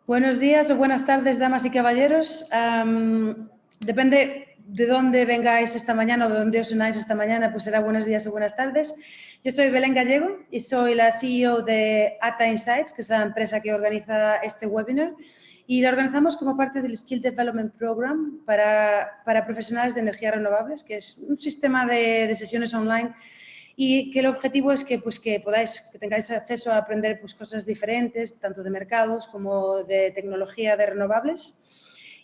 Buenos días o buenas tardes, damas y caballeros. Depende de dónde vengáis esta mañana o de dónde os unáis esta mañana, pues será buenos días o buenas tardes. Yo soy Belén Gallego y soy la CEO de ATA Insights, que es la empresa que organiza este webinar. Y lo organizamos como parte del Skill Development Program para profesionales de energías renovables, que es un sistema de sesiones online y que el objetivo es que tengáis acceso a aprender cosas diferentes, tanto de mercados como de tecnología de renovables.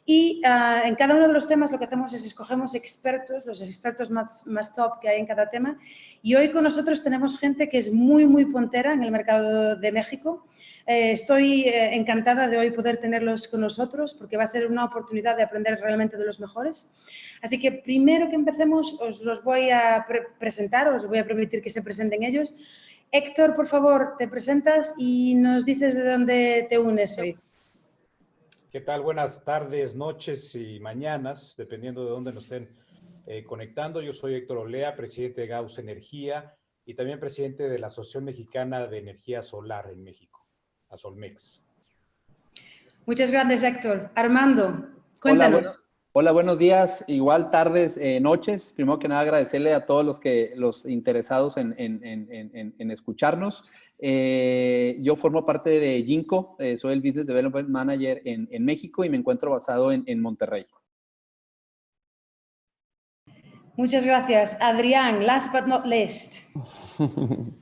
Y en cada uno de los temas lo que hacemos es escogemos expertos, los expertos más top que hay en cada tema. Y hoy con nosotros tenemos gente que es muy, muy puntera en el mercado de México. Estoy encantada de hoy poder tenerlos con nosotros porque va a ser una oportunidad de aprender realmente de los mejores. Así que primero que empecemos os los voy a presentar, os voy a permitir que se presenten ellos. Héctor, por favor, te presentas y nos dices de dónde te unes hoy. ¿Qué tal? Buenas tardes, noches y mañanas, dependiendo de dónde nos estén conectando. Yo soy Héctor Olea, presidente de Gauss Energía y también presidente de la Asociación Mexicana de Energía Solar en México, ASOLMEX. Muchas gracias, Héctor. Armando, cuéntanos. Hola, buenos días, igual tardes, noches. Primero que nada, agradecerle a todos los interesados en escucharnos. Yo formo parte de Jinko, soy el Business Development Manager en México y me encuentro basado en Monterrey. Muchas gracias. Adrián, last but not least.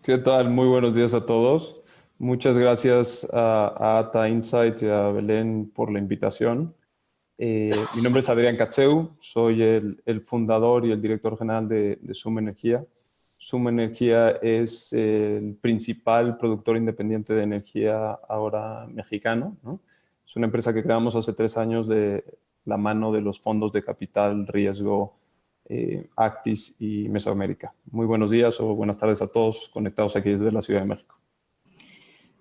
¿Qué tal? Muy buenos días a todos. Muchas gracias a ATA Insights y a Belén por la invitación. Mi nombre es Adrián Catzeu, soy el fundador y el director general de Suma Energía. Suma Energía es el principal productor independiente de energía ahora mexicano, ¿no? Es una empresa que creamos hace 3 años de la mano de los fondos de capital, riesgo, Actis y Mesoamérica. Muy buenos días o buenas tardes a todos conectados aquí desde la Ciudad de México.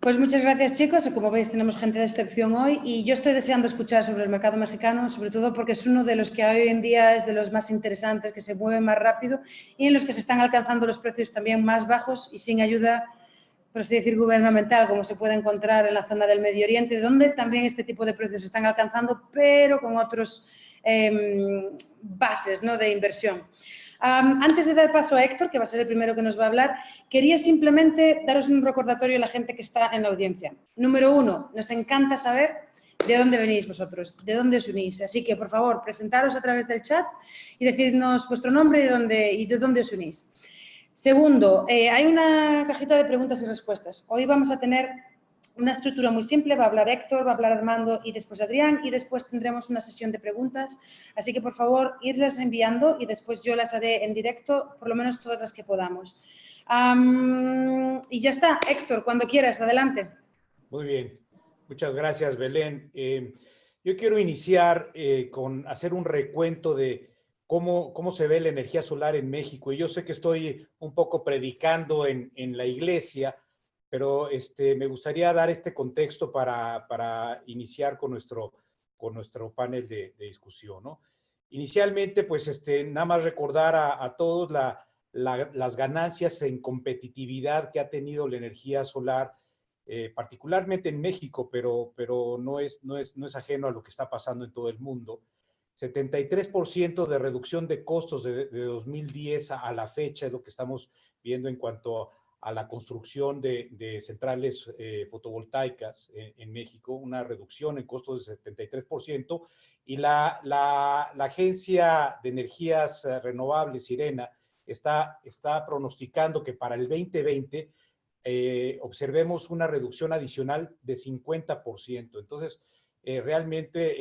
Pues muchas gracias, chicos. Como veis, tenemos gente de excepción hoy y yo estoy deseando escuchar sobre el mercado mexicano, sobre todo porque es uno de los que hoy en día es de los más interesantes, que se mueve más rápido y en los que se están alcanzando los precios también más bajos y sin ayuda, por así decir, gubernamental, como se puede encontrar en la zona del Medio Oriente, donde también este tipo de precios se están alcanzando, pero con otros bases, ¿no?, de inversión. Antes de dar paso a Héctor, que va a ser el primero que nos va a hablar, quería simplemente daros un recordatorio a la gente que está en la audiencia. Número 1, nos encanta saber de dónde venís vosotros, de dónde os unís. Así que, por favor, presentaros a través del chat y decidnos vuestro nombre y de dónde os unís. Segundo, hay una cajita de preguntas y respuestas. Hoy vamos a tener una estructura muy simple, va a hablar Héctor, va a hablar Armando y después Adrián y después tendremos una sesión de preguntas. Así que, por favor, irlas enviando y después yo las haré en directo, por lo menos todas las que podamos. Y ya está, Héctor, cuando quieras, adelante. Muy bien, muchas gracias, Belén. Yo quiero iniciar con hacer un recuento de cómo se ve la energía solar en México. Y yo sé que estoy un poco predicando en la iglesia, pero me gustaría dar este contexto para iniciar con nuestro panel de discusión, ¿no? Inicialmente, pues, nada más recordar a todos las ganancias en competitividad que ha tenido la energía solar, particularmente en México, pero no es ajeno a lo que está pasando en todo el mundo. 73% de reducción de costos de 2010 a la fecha es lo que estamos viendo en cuanto a la construcción de centrales fotovoltaicas en México, una reducción en costos de 73%, y la Agencia de Energías Renovables, IRENA, está pronosticando que para el 2020 observemos una reducción adicional de 50%. Entonces, realmente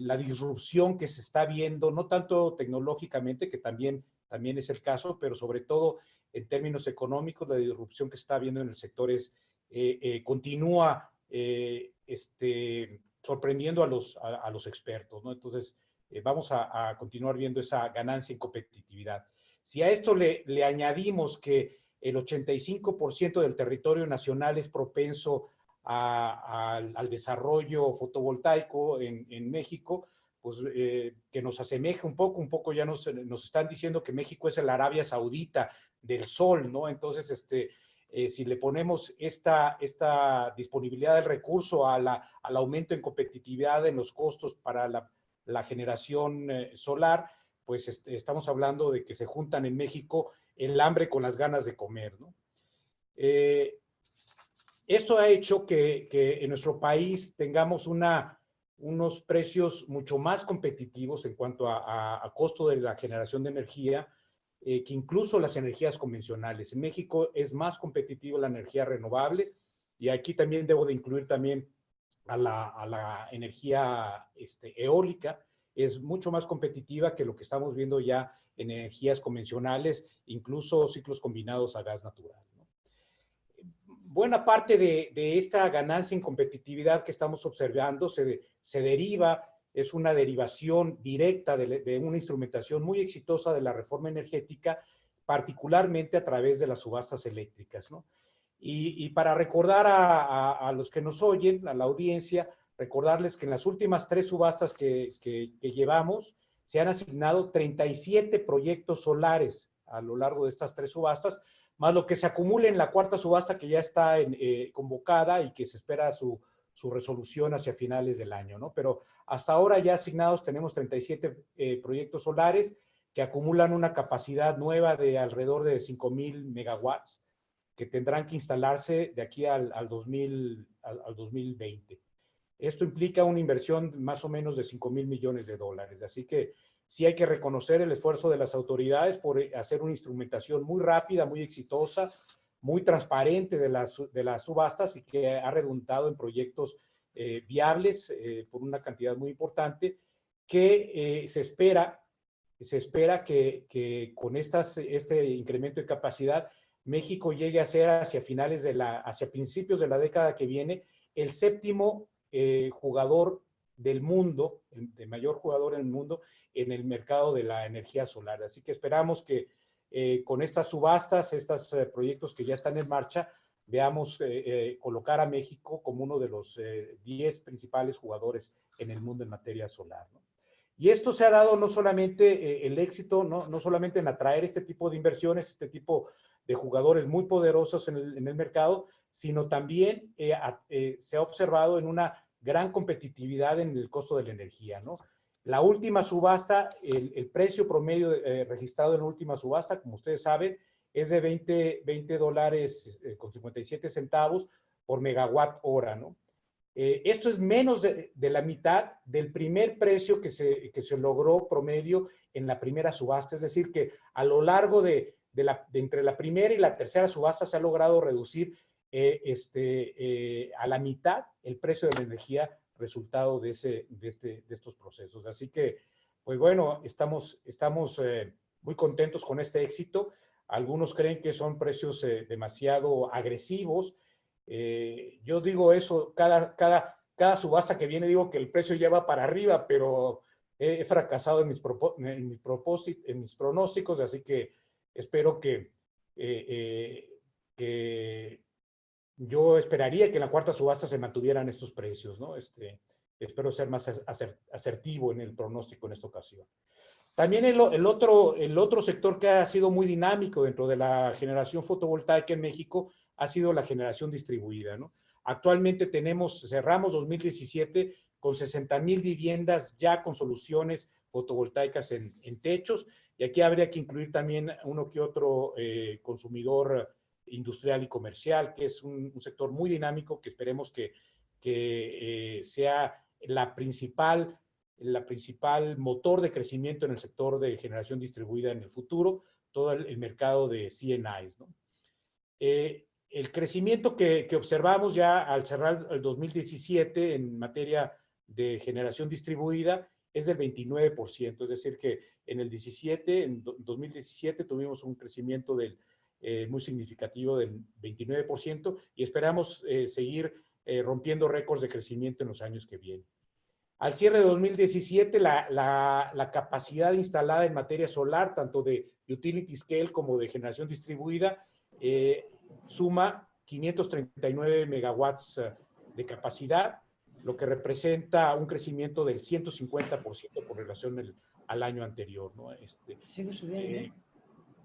la disrupción que se está viendo, no tanto tecnológicamente, que también es el caso, pero sobre todo en términos económicos, la disrupción que se está viendo en el sector continúa sorprendiendo a los expertos, ¿no? Entonces, vamos a continuar viendo esa ganancia en competitividad. Si a esto le añadimos que el 85% del territorio nacional es propenso al desarrollo fotovoltaico en México, pues que nos asemeja un poco ya nos están diciendo que México es el Arabia Saudita del sol, ¿no? Entonces, si le ponemos esta disponibilidad del recurso al aumento en competitividad en los costos para la generación solar, pues estamos hablando de que se juntan en México el hambre con las ganas de comer, ¿no? Esto ha hecho que en nuestro país tengamos unos precios mucho más competitivos en cuanto a costo de la generación de energía, que incluso las energías convencionales. En México es más competitiva la energía renovable, y aquí también debo de incluir también a la energía eólica. Es mucho más competitiva que lo que estamos viendo ya en energías convencionales, incluso ciclos combinados a gas natural, ¿no? Buena parte de esta ganancia en competitividad que estamos observando se deriva, es una derivación directa de una instrumentación muy exitosa de la reforma energética, particularmente a través de las subastas eléctricas, ¿no? Y para recordar a los que nos oyen, a la audiencia, recordarles que en las últimas 3 subastas que llevamos, se han asignado 37 proyectos solares a lo largo de estas 3 subastas, más lo que se acumule en la 4ª subasta que ya está convocada y que se espera su resolución hacia finales del año, ¿no? Pero hasta ahora ya asignados tenemos 37 proyectos solares que acumulan una capacidad nueva de alrededor de 5,000 megawatts que tendrán que instalarse de aquí al 2020. Esto implica una inversión más o menos de $5,000 millones. Así que sí hay que reconocer el esfuerzo de las autoridades por hacer una instrumentación muy rápida, muy exitosa, muy transparente de las subastas, y que ha redundado en proyectos viables por una cantidad muy importante, que se espera que con este incremento de capacidad, México llegue a ser hacia principios de la década que viene, el 7º jugador del mundo, de mayor jugador en el mundo, en el mercado de la energía solar. Así que esperamos que con estas subastas, estos proyectos que ya están en marcha, veamos colocar a México como uno de los 10 principales jugadores en el mundo en materia solar, ¿no? Y esto se ha dado no solamente el éxito, no solamente en atraer este tipo de inversiones, este tipo de jugadores muy poderosos en el mercado, sino también se ha observado en una gran competitividad en el costo de la energía, ¿no? La última subasta, el precio promedio registrado en la última subasta, como ustedes saben, es de $20.57 por megawatt hora, ¿no? Esto es menos de la mitad del primer precio que se logró promedio en la primera subasta. Es decir, que a lo largo de entre la primera y la tercera subasta se ha logrado reducir a la mitad el precio de la energía resultado de estos procesos. Así que, pues bueno, estamos muy contentos con este éxito. Algunos creen que son precios demasiado agresivos. Yo digo eso, cada subasta que viene digo que el precio ya va para arriba, pero he fracasado en mis pronósticos, así que espero que yo esperaría que en la 4ª subasta se mantuvieran estos precios, ¿no? Espero ser más asertivo en el pronóstico en esta ocasión. También el otro sector que ha sido muy dinámico dentro de la generación fotovoltaica en México ha sido la generación distribuida, ¿no? Actualmente cerramos 2017 con 60,000 viviendas ya con soluciones fotovoltaicas en techos, y aquí habría que incluir también uno que otro consumidor industrial y comercial, que es un sector muy dinámico que esperemos que sea la principal motor de crecimiento en el sector de generación distribuida en el futuro, todo el mercado de C&Is, ¿no? El crecimiento que observamos ya al cerrar el 2017 en materia de generación distribuida es del 29%, es decir que en 2017 tuvimos un crecimiento muy significativo del 29%, y esperamos seguir rompiendo récords de crecimiento en los años que vienen. Al cierre de 2017, la capacidad instalada en materia solar, tanto de utility scale como de generación distribuida, suma 539 megawatts de capacidad, lo que representa un crecimiento del 150% con relación al año anterior, ¿no? Sigue subiendo.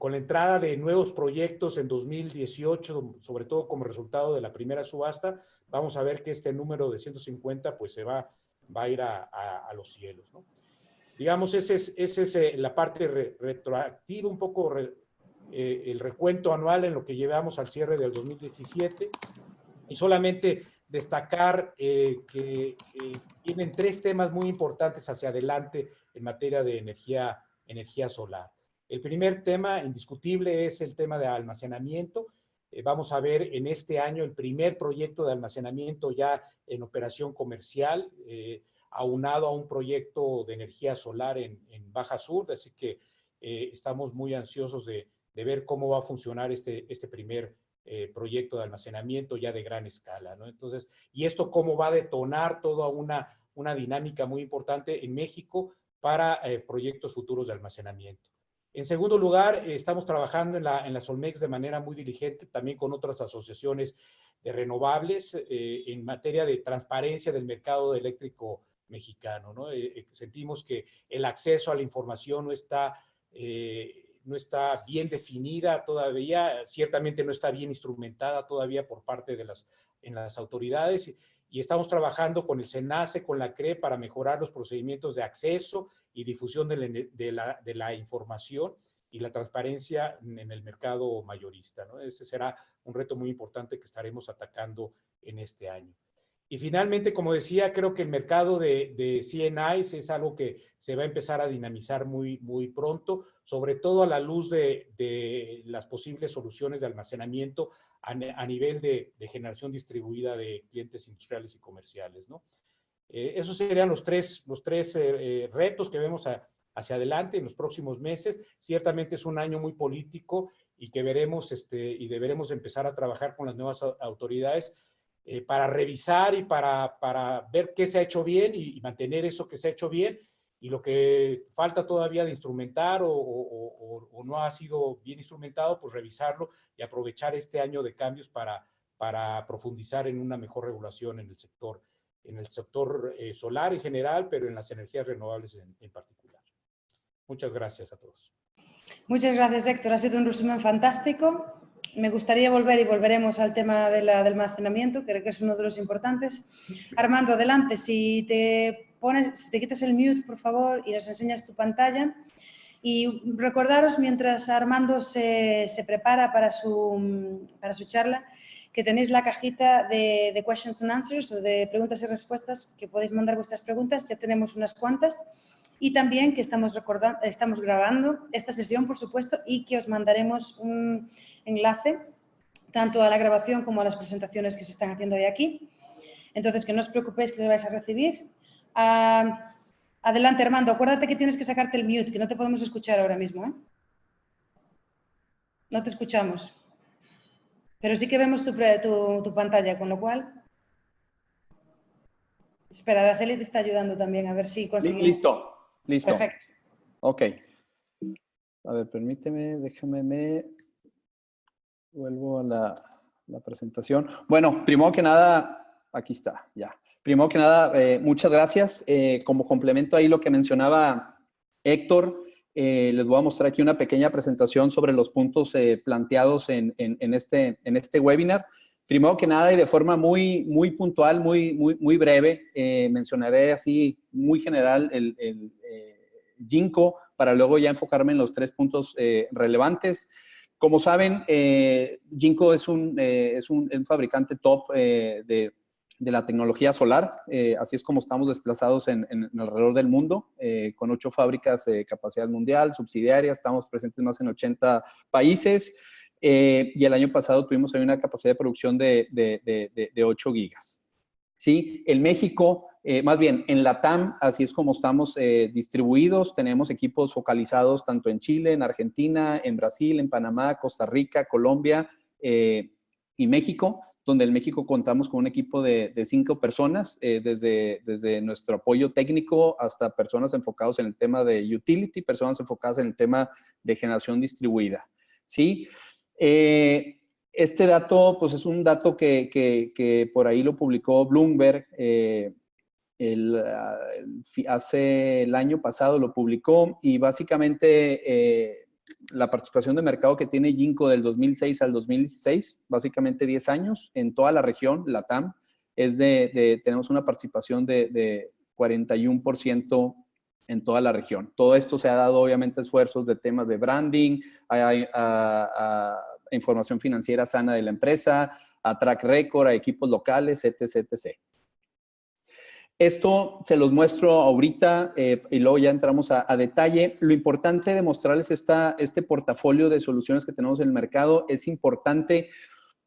con la entrada de nuevos proyectos en 2018, sobre todo como resultado de la primera subasta, vamos a ver que este número de 150 pues se va a ir a los cielos, ¿no? Digamos, esa es la parte retroactiva, un poco el recuento anual en lo que llevamos al cierre del 2017. Y solamente destacar que tienen 3 temas muy importantes hacia adelante en materia de energía solar. El primer tema indiscutible es el tema de almacenamiento. Vamos a ver en este año el primer proyecto de almacenamiento ya en operación comercial, aunado a un proyecto de energía solar en Baja Sur, así que estamos muy ansiosos de ver cómo va a funcionar este primer proyecto de almacenamiento ya de gran escala, ¿no? Entonces, y esto cómo va a detonar toda una dinámica muy importante en México para proyectos futuros de almacenamiento. En segundo lugar, estamos trabajando en la Solmex de manera muy diligente, también con otras asociaciones de renovables en materia de transparencia del mercado eléctrico mexicano, ¿no? Sentimos que el acceso a la información no está bien definida todavía, ciertamente no está bien instrumentada todavía por parte de las autoridades, y estamos trabajando con el SENACE, con la CRE, para mejorar los procedimientos de acceso y difusión de la información y la transparencia en el mercado mayorista, ¿no? Ese será un reto muy importante que estaremos atacando en este año. Y finalmente, como decía, creo que el mercado de CNIs es algo que se va a empezar a dinamizar muy pronto, sobre todo a la luz de las posibles soluciones de almacenamiento a nivel de generación distribuida de clientes industriales y comerciales, ¿no? Esos serían los tres retos que vemos hacia adelante en los próximos meses. Ciertamente es un año muy político y que veremos y deberemos empezar a trabajar con las nuevas autoridades para revisar y para ver qué se ha hecho bien y mantener eso que se ha hecho bien, y lo que falta todavía de instrumentar o no ha sido bien instrumentado, pues revisarlo y aprovechar este año de cambios para profundizar en una mejor regulación en el sector solar en general, pero en las energías renovables en particular. Muchas gracias a todos. Muchas gracias, Héctor. Ha sido un resumen fantástico. Me gustaría volver y volveremos al tema del almacenamiento, creo que es uno de los importantes. Armando, adelante. Si te quitas el mute, por favor, y nos enseñas tu pantalla. Y recordaros, mientras Armando se prepara para su charla, que tenéis la cajita de questions and answers, o de preguntas y respuestas, que podéis mandar vuestras preguntas. Ya tenemos unas cuantas. Y también que estamos grabando esta sesión, por supuesto, y que os mandaremos un enlace tanto a la grabación como a las presentaciones que se están haciendo hoy aquí. Entonces, que no os preocupéis, que lo vais a recibir. Adelante, Armando. Acuérdate que tienes que sacarte el mute, que no te podemos escuchar ahora mismo, ¿eh? No te escuchamos. Pero sí que vemos tu pantalla, con lo cual... Espera, Araceli te está ayudando también, a ver si conseguimos... Listo. Perfecto. Ok. A ver, permíteme, déjame, vuelvo a la presentación. Bueno, primero que nada, aquí está, ya. Primero que nada, muchas gracias. Como complemento ahí lo que mencionaba Héctor, les voy a mostrar aquí una pequeña presentación sobre los puntos planteados en este webinar. Primero que nada y de forma muy puntual, muy breve, mencionaré así muy general el Jinko para luego ya enfocarme en los 3 puntos relevantes. Como saben, Jinko es un fabricante top de la tecnología solar. Así es como estamos desplazados en alrededor del mundo, con 8 fábricas de capacidad mundial, subsidiarias. Estamos presentes más en 80 países. Y el año pasado tuvimos ahí una capacidad de producción de 8 gigas. ¿Sí? En México, más bien en LATAM, así es como estamos distribuidos. Tenemos equipos focalizados tanto en Chile, en Argentina, en Brasil, en Panamá, Costa Rica, Colombia y México, donde en México contamos con un equipo de 5 personas, desde nuestro apoyo técnico hasta personas enfocadas en el tema de utility, personas enfocadas en el tema de generación distribuida. ¿Sí? Este dato, pues es un dato que por ahí lo publicó Bloomberg, hace el año pasado lo publicó, y básicamente la participación de mercado que tiene Jinko del 2006 al 2016, básicamente 10 años, en toda la región, LATAM, tenemos una participación de 41% en toda la región. Todo esto se ha dado, obviamente, esfuerzos de temas de branding, a información financiera sana de la empresa, a track record, a equipos locales, etc., etc. Esto se los muestro ahorita y luego ya entramos a detalle. Lo importante de mostrarles este portafolio de soluciones que tenemos en el mercado es importante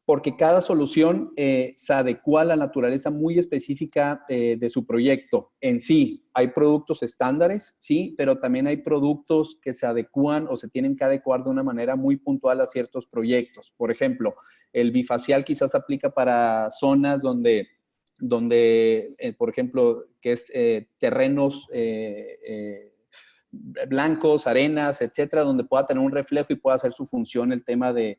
porque cada solución se adecua a la naturaleza muy específica de su proyecto en sí. Hay productos estándares, sí, pero también hay productos que se adecúan o se tienen que adecuar de una manera muy puntual a ciertos proyectos. Por ejemplo, el bifacial quizás aplica para zonas donde por ejemplo, que es terrenos blancos, arenas, etcétera, donde pueda tener un reflejo y pueda hacer su función el tema de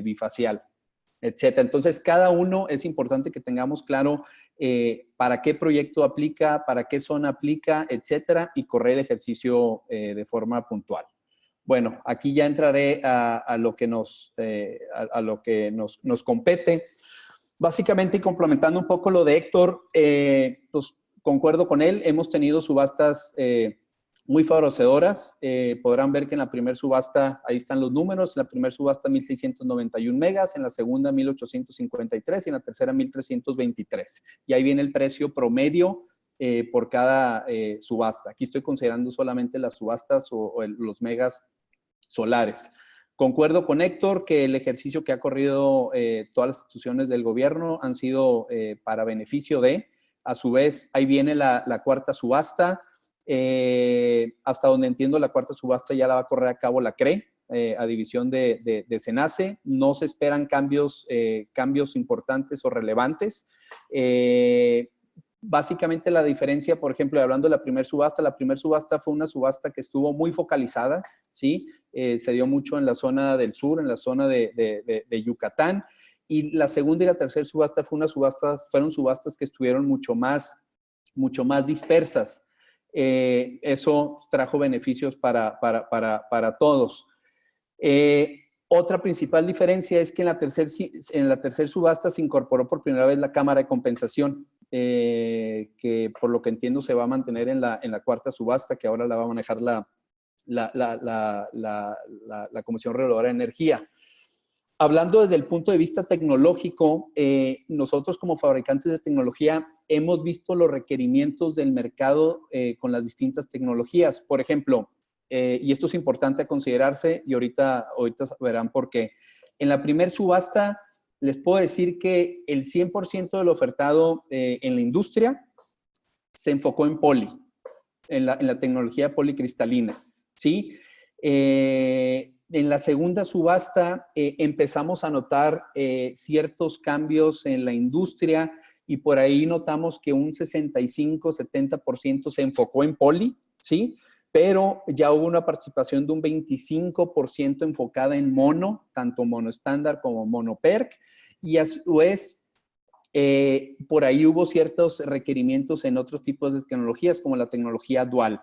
bifacial, etcétera. Entonces, cada uno es importante que tengamos claro para qué proyecto aplica, para qué zona aplica, etcétera, y correr el ejercicio de forma puntual. Bueno, aquí ya entraré a lo que nos compete. Básicamente, y complementando un poco lo de Héctor, pues concuerdo con él. Hemos tenido subastas muy favorecedoras. Podrán ver que en la primera subasta, ahí están los números, en la primera subasta 1,691 megas, en la segunda 1,853 y en la tercera 1,323. Y ahí viene el precio promedio por cada subasta. Aquí estoy considerando solamente las subastas o los megas solares. Concuerdo con Héctor que el ejercicio que ha corrido todas las instituciones del gobierno han sido para beneficio de. A su vez, ahí viene la cuarta subasta. Hasta donde entiendo, la cuarta subasta ya la va a correr a cabo la CRE, a división de SENACE. No se esperan cambios importantes o relevantes. Básicamente la diferencia, por ejemplo, hablando de la primera subasta fue una subasta que estuvo muy focalizada, ¿sí? Se dio mucho en la zona del sur, en la zona de Yucatán, y la segunda y la tercera subasta fueron subastas que estuvieron mucho más dispersas. Eso trajo beneficios para todos. Otra principal diferencia es que en la tercera subasta se incorporó por primera vez la cámara de compensación, que por lo que entiendo se va a mantener en la cuarta subasta, que ahora la va a manejar la Comisión Reguladora de Energía. Hablando desde el punto de vista tecnológico, nosotros como fabricantes de tecnología hemos visto los requerimientos del mercado con las distintas tecnologías. Por ejemplo, y esto es importante a considerarse y ahorita verán por qué. En la primera subasta les puedo decir que el 100% del ofertado en la industria se enfocó en poli, en la tecnología policristalina, ¿sí? En la segunda subasta empezamos a notar ciertos cambios en la industria y por ahí notamos que un 65-70% se enfocó en poli, ¿sí? Pero ya hubo una participación de un 25% enfocada en mono, tanto mono estándar como mono PERC, y a su vez por ahí hubo ciertos requerimientos en otros tipos de tecnologías, como la tecnología dual.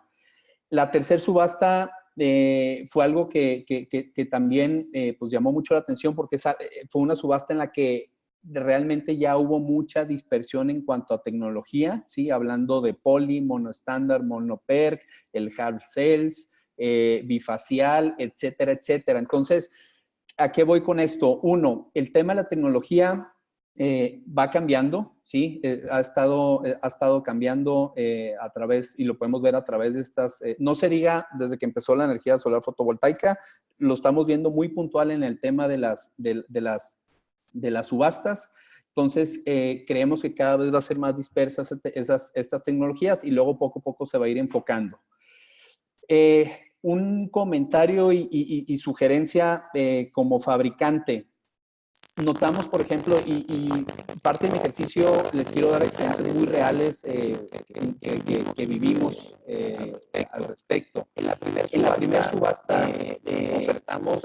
La tercera subasta fue algo que también pues llamó mucho la atención porque fue una subasta en la que realmente ya hubo mucha dispersión en cuanto a tecnología, ¿sí? Hablando de poli, mono estándar, mono PERC, el hard cells, bifacial, etcétera, etcétera. Entonces, ¿a qué voy con esto? Uno, el tema de la tecnología va cambiando, ¿sí? Ha estado cambiando a través, y lo podemos ver a través de estas, no se diga desde que empezó la energía solar fotovoltaica, lo estamos viendo muy puntual en el tema de las subastas. Entonces, creemos que cada vez va a ser más dispersas estas tecnologías y luego poco a poco se va a ir enfocando. Un comentario y sugerencia como fabricante. Notamos, por ejemplo, y parte de mi ejercicio les quiero dar experiencias muy reales que vivimos al respecto. En la primera subasta ofertamos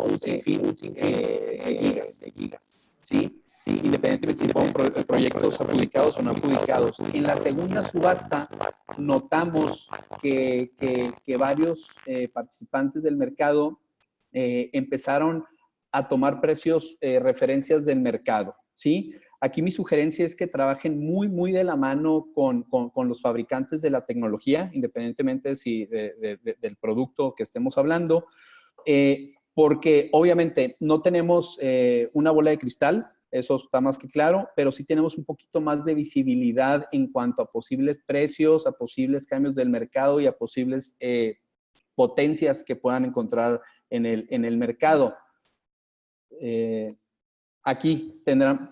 un sinfín de gigas, ¿sí? ¿sí? Independientemente si fueron proyectos adjudicados o no adjudicados. En la segunda subasta notamos que varios participantes del mercado empezaron a tomar precios, referencias del mercado, ¿sí? Aquí mi sugerencia es que trabajen muy de la mano con los fabricantes de la tecnología, independientemente del producto que estemos hablando, porque obviamente no tenemos una bola de cristal, eso está más que claro, pero sí tenemos un poquito más de visibilidad en cuanto a posibles precios, a posibles cambios del mercado y a posibles potencias que puedan encontrar en el mercado. Aquí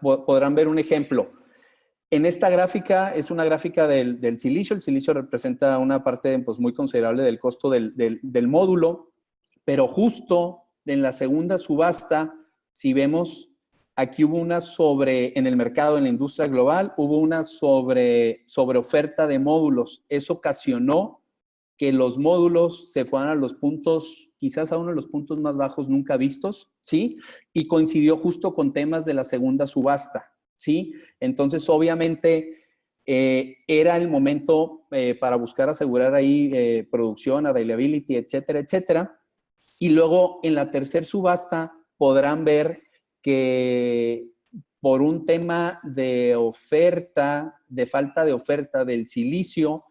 podrán ver un ejemplo. En esta gráfica es una gráfica del silicio. El silicio representa una parte pues, muy considerable del costo del módulo, pero justo en la segunda subasta, si vemos, aquí hubo una en el mercado, en la industria global, hubo una sobre oferta de módulos. Eso ocasionó que los módulos se fueran a los puntos, quizás a uno de los puntos más bajos nunca vistos, ¿sí? Y coincidió justo con temas de la segunda subasta, ¿sí? Entonces, obviamente, era el momento para buscar asegurar ahí producción, availability, etcétera, etcétera. Y luego, en la tercera subasta, podrán ver que por un tema de oferta, de falta de oferta del silicio,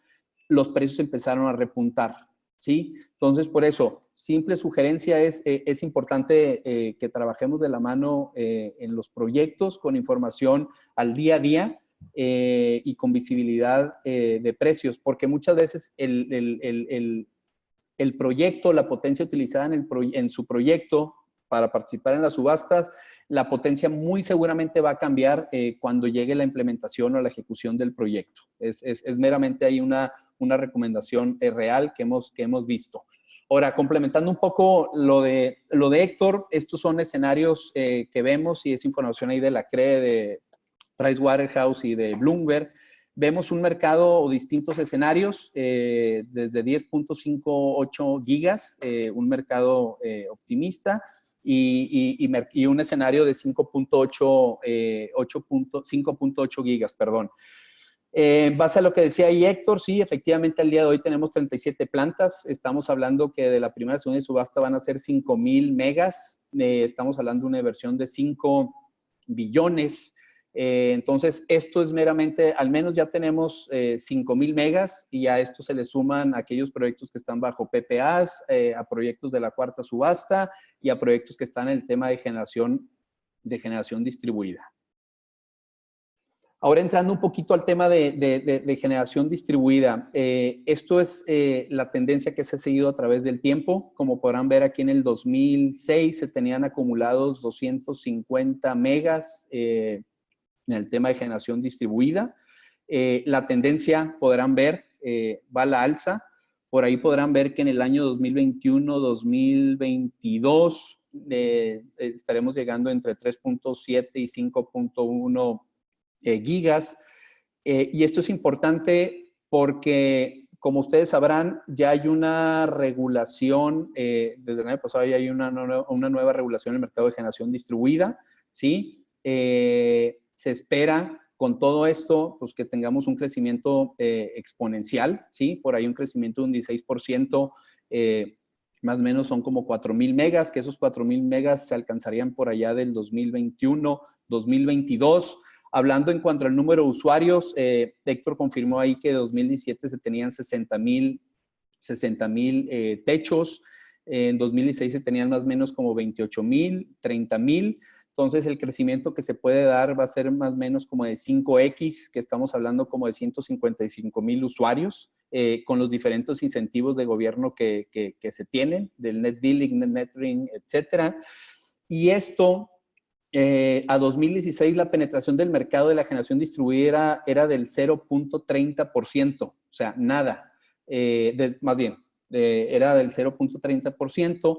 los precios empezaron a repuntar, ¿sí? Entonces, por eso, simple sugerencia es importante que trabajemos de la mano en los proyectos con información al día a día y con visibilidad de precios, porque muchas veces el proyecto, la potencia utilizada en su proyecto para participar en las subastas, la potencia muy seguramente va a cambiar cuando llegue la implementación o la ejecución del proyecto. Es meramente ahí una recomendación real que hemos visto. Ahora, complementando un poco lo de Héctor, estos son escenarios que vemos y es información ahí de la CRE, de Pricewaterhouse y de Bloomberg. Vemos un mercado o distintos escenarios desde 10.58 gigas, un mercado optimista, y un escenario de 5.8 gigas, perdón. En base a lo que decía ahí Héctor, sí, efectivamente al día de hoy tenemos 37 plantas. Estamos hablando que de la primera, segunda y subasta van a ser 5,000 megas. Estamos hablando de una inversión de 5 billones. Entonces, esto es meramente, al menos ya tenemos 5,000 megas y a esto se le suman aquellos proyectos que están bajo PPAs, a proyectos de la cuarta subasta y a proyectos que están en el tema de generación distribuida. Ahora entrando un poquito al tema de generación distribuida, esto es la tendencia que se ha seguido a través del tiempo. Como podrán ver aquí en el 2006 se tenían acumulados 250 megas en el tema de generación distribuida. La tendencia, podrán ver, va a la alza. Por ahí podrán ver que en el año 2021-2022 estaremos llegando entre 3.7 y 5.1 gigas. Y esto es importante porque, como ustedes sabrán, ya hay una regulación, desde el año pasado ya hay una nueva regulación en el mercado de generación distribuida, ¿sí? Se espera con todo esto, pues que tengamos un crecimiento exponencial, ¿sí? Por ahí un crecimiento de un 16%, más o menos son como 4,000 megas, que esos 4,000 megas se alcanzarían por allá del 2021, 2022. Hablando en cuanto al número de usuarios, Héctor confirmó ahí que en 2017 se tenían 60,000 techos, en 2016 se tenían más o menos como 28,000, 30,000. Entonces, el crecimiento que se puede dar va a ser más o menos como de 5X, que estamos hablando como de 155,000 usuarios, con los diferentes incentivos de gobierno que se tienen, del net billing, net metering, etcétera. Y esto, a 2016, la penetración del mercado de la generación distribuida era del 0.30%, o sea, nada, más bien, era del 0.30%.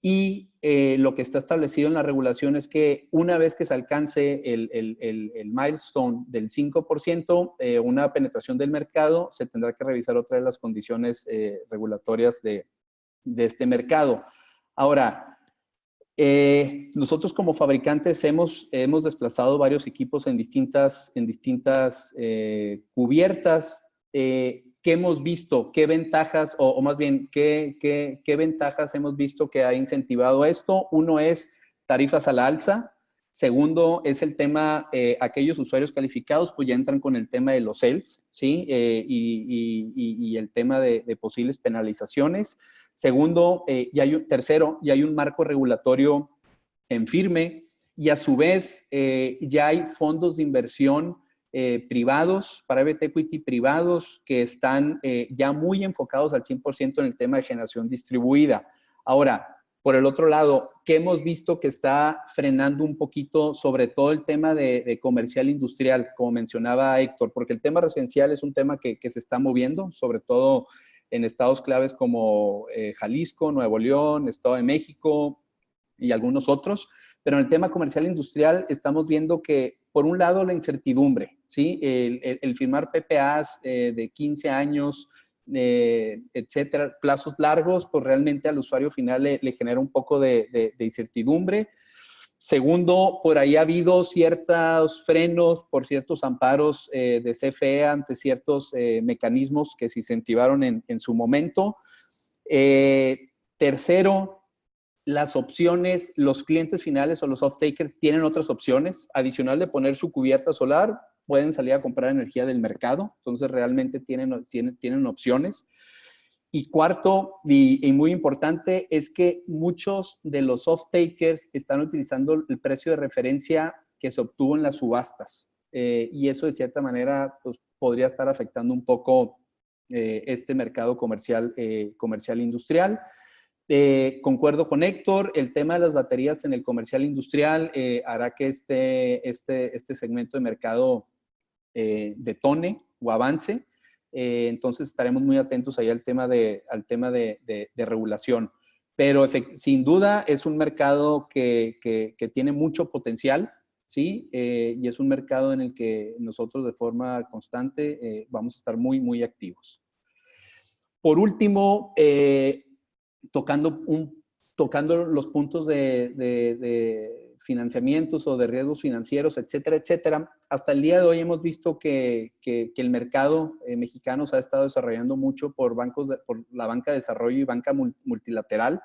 Y lo que está establecido en la regulación es que una vez que se alcance el milestone del 5%, una penetración del mercado, se tendrá que revisar otra de las condiciones regulatorias de este mercado. Ahora, Nosotros como fabricantes hemos desplazado varios equipos en distintas cubiertas. ¿Qué hemos visto? ¿Qué ventajas, o más bien, qué ventajas hemos visto que ha incentivado esto? Uno es tarifas a la alza. Segundo, es el tema, aquellos usuarios calificados, pues ya entran con el tema de los sales, ¿sí? Y el tema de posibles penalizaciones. Segundo, tercero, ya hay un marco regulatorio en firme y a su vez ya hay fondos de inversión privados, private equity privados, que están ya muy enfocados al 100% en el tema de generación distribuida. Ahora, por el otro lado, ¿qué hemos visto que está frenando un poquito, sobre todo el tema de comercial industrial, como mencionaba Héctor? Porque el tema residencial es un tema que se está moviendo, sobre todo en estados claves como Jalisco, Nuevo León, Estado de México y algunos otros. Pero en el tema comercial industrial estamos viendo que, por un lado, la incertidumbre, ¿sí? El firmar PPAs de 15 años, etcétera, plazos largos, pues realmente al usuario final le genera un poco de incertidumbre. Segundo, por ahí ha habido ciertos frenos por ciertos amparos de CFE ante ciertos mecanismos que se incentivaron en su momento. Tercero, las opciones, los clientes finales o los off-takers tienen otras opciones. Adicional de poner su cubierta solar, pueden salir a comprar energía del mercado. Entonces, realmente tienen opciones. Y cuarto, y muy importante, es que muchos de los off-takers están utilizando el precio de referencia que se obtuvo en las subastas. Y eso, de cierta manera, pues, podría estar afectando un poco este mercado comercial industrial. Concuerdo con Héctor, el tema de las baterías en el comercial industrial hará que este segmento de mercado detone o avance. Entonces estaremos muy atentos ahí al tema de regulación. Pero sin duda es un mercado que tiene mucho potencial, ¿sí? Y es un mercado en el que nosotros de forma constante vamos a estar muy, muy activos. Por último, tocando los puntos de financiamientos o de riesgos financieros, etcétera, etcétera. Hasta el día de hoy hemos visto que el mercado mexicano se ha estado desarrollando mucho por la banca de desarrollo y banca multilateral.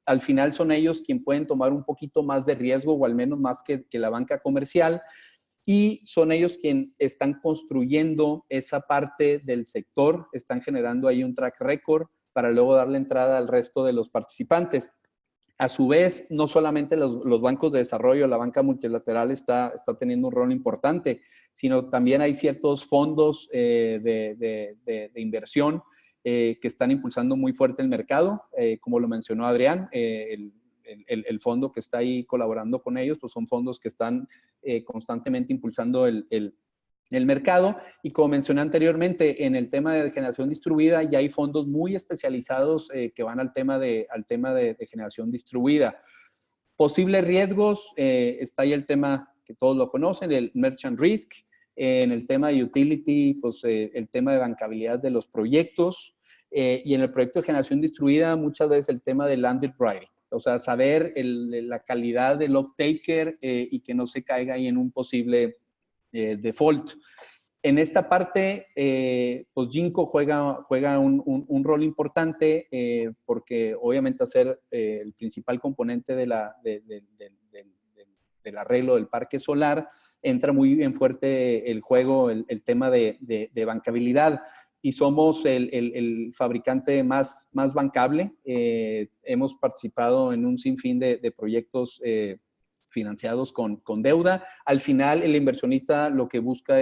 Al final son ellos quienes pueden tomar un poquito más de riesgo, o al menos más que la banca comercial, y son ellos quienes están construyendo esa parte del sector, están generando ahí un track record para luego darle entrada al resto de los participantes. A su vez, no solamente los bancos de desarrollo, la banca multilateral está teniendo un rol importante, sino también hay ciertos fondos de inversión que están impulsando muy fuerte el mercado. Como lo mencionó Adrián, el fondo que está ahí colaborando con ellos, pues son fondos que están constantemente impulsando el mercado. Y como mencioné anteriormente, en el tema de generación distribuida ya hay fondos muy especializados que van al tema de generación distribuida. Posibles riesgos, está ahí el tema que todos lo conocen, el merchant risk. En el tema de utility, pues el tema de bancabilidad de los proyectos. Y en el proyecto de generación distribuida, muchas veces el tema de landed writing. O sea, saber la calidad del off-taker y que no se caiga ahí en un posible default. En esta parte, pues Jinko juega un rol importante porque obviamente hacer el principal componente del arreglo del parque solar, entra muy bien fuerte el juego, el tema de bancabilidad. Y somos el fabricante más bancable. Hemos participado en un sinfín de proyectos financiados con deuda. Al final, el inversionista lo que busca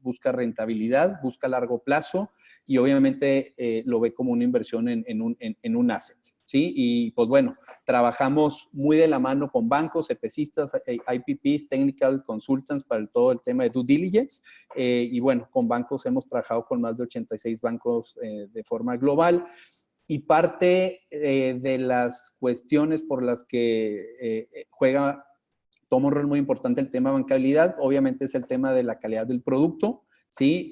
busca rentabilidad, busca largo plazo y obviamente lo ve como una inversión en un asset, ¿sí? Y pues bueno, trabajamos muy de la mano con bancos, EPCistas, IPPs, Technical Consultants para todo el tema de due diligence. Y bueno, con bancos hemos trabajado con más de 86 bancos de forma global. Y parte de las cuestiones por las que toma un rol muy importante el tema de bancabilidad, obviamente es el tema de la calidad del producto, ¿sí?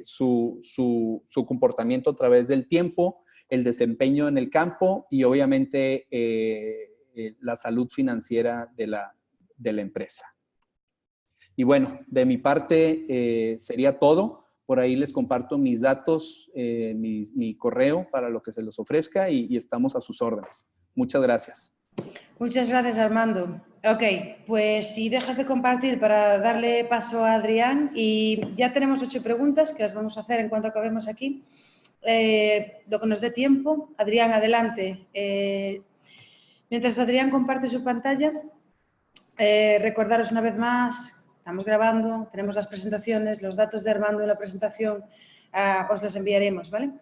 Su comportamiento a través del tiempo, el desempeño en el campo y obviamente la salud financiera de la empresa. Y bueno, de mi parte sería todo. Por ahí les comparto mis datos, mi correo para lo que se los ofrezca y estamos a sus órdenes. Muchas gracias. Muchas gracias, Armando. Ok, pues si dejas de compartir para darle paso a Adrián, y ya tenemos 8 preguntas que las vamos a hacer en cuanto acabemos aquí. Lo que nos dé tiempo. Adrián, adelante. Mientras Adrián comparte su pantalla, recordaros una vez más, estamos grabando, tenemos las presentaciones, los datos de Armando en la presentación, os los enviaremos, ¿vale?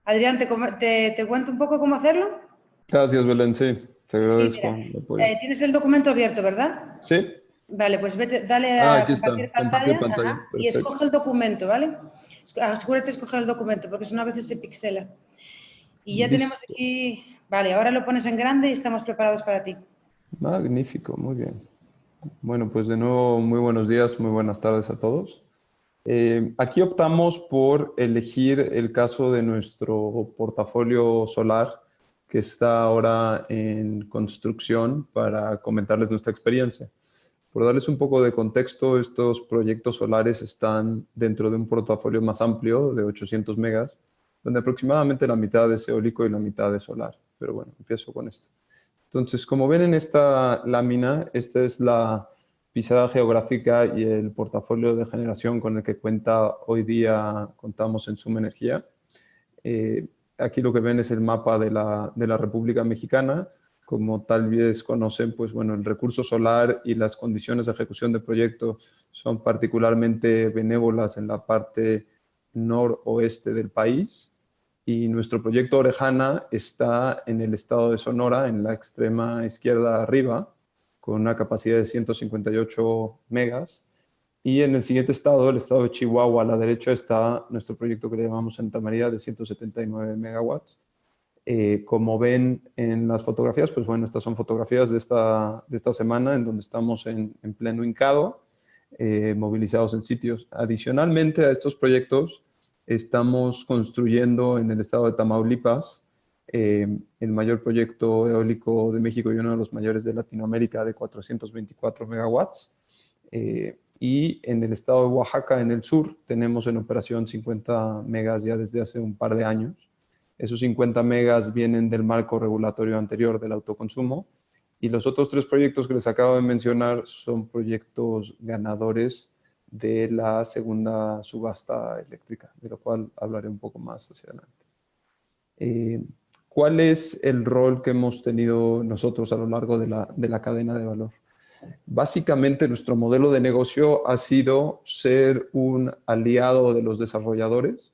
Adrián, ¿te cuento un poco cómo hacerlo? Gracias, Belén, sí, te agradezco Sí, el apoyo. tienes el documento abierto, ¿verdad? Sí. Vale, pues dale a Aquí está, compartir compartir pantalla, pantalla. y escoge el documento, ¿vale? Asegúrate de escoger el documento, porque si no a veces se pixela. Y ya tenemos Listo. aquí, vale, ahora lo pones en grande y estamos preparados para ti. Magnífico, muy bien. Bueno, pues de nuevo, muy buenos días, muy buenas tardes a todos. Aquí optamos por elegir el caso de nuestro portafolio solar que está ahora en construcción para comentarles nuestra experiencia. Por darles un poco de contexto, estos proyectos solares están dentro de un portafolio más amplio de 800 megas, donde aproximadamente la mitad es eólico y la mitad es solar. Pero bueno, empiezo con esto. Entonces, como ven en esta lámina, esta es la pisada geográfica y el portafolio de generación con el que contamos en Suma Energía. Aquí lo que ven es el mapa de la República Mexicana. Como tal vez conocen, pues bueno, el recurso solar y las condiciones de ejecución de proyectos son particularmente benévolas en la parte noroeste del país. Y nuestro proyecto Orejana está en el estado de Sonora, en la extrema izquierda arriba, con una capacidad de 158 megas. Y en el siguiente estado, el estado de Chihuahua, a la derecha está nuestro proyecto que le llamamos Santa María, de 179 megawatts. Como ven en las fotografías, pues bueno, estas son fotografías de esta semana en donde estamos en pleno hincado, movilizados en sitios. Adicionalmente a estos proyectos, estamos construyendo en el estado de Tamaulipas el mayor proyecto eólico de México y uno de los mayores de Latinoamérica de 424 megawatts. Y en el estado de Oaxaca, en el sur, tenemos en operación 50 megas ya desde hace un par de años. Esos 50 megas vienen del marco regulatorio anterior del autoconsumo. Y los otros 3 proyectos que les acabo de mencionar son proyectos ganadores de la segunda subasta eléctrica, de lo cual hablaré un poco más hacia adelante. ¿Cuál es el rol que hemos tenido nosotros a lo largo de la cadena de valor? Básicamente, nuestro modelo de negocio ha sido ser un aliado de los desarrolladores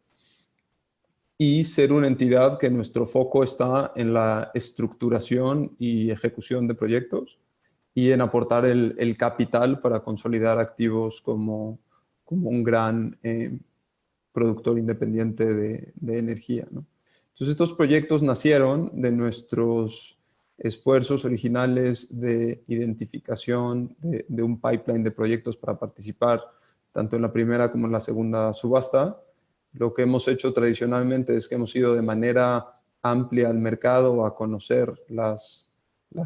y ser una entidad que nuestro foco está en la estructuración y ejecución de proyectos y en aportar el capital para consolidar activos como un gran productor independiente de energía, ¿no? Entonces, estos proyectos nacieron de nuestros esfuerzos originales de identificación de un pipeline de proyectos para participar tanto en la primera como en la segunda subasta. Lo que hemos hecho tradicionalmente es que hemos ido de manera amplia al mercado a conocer las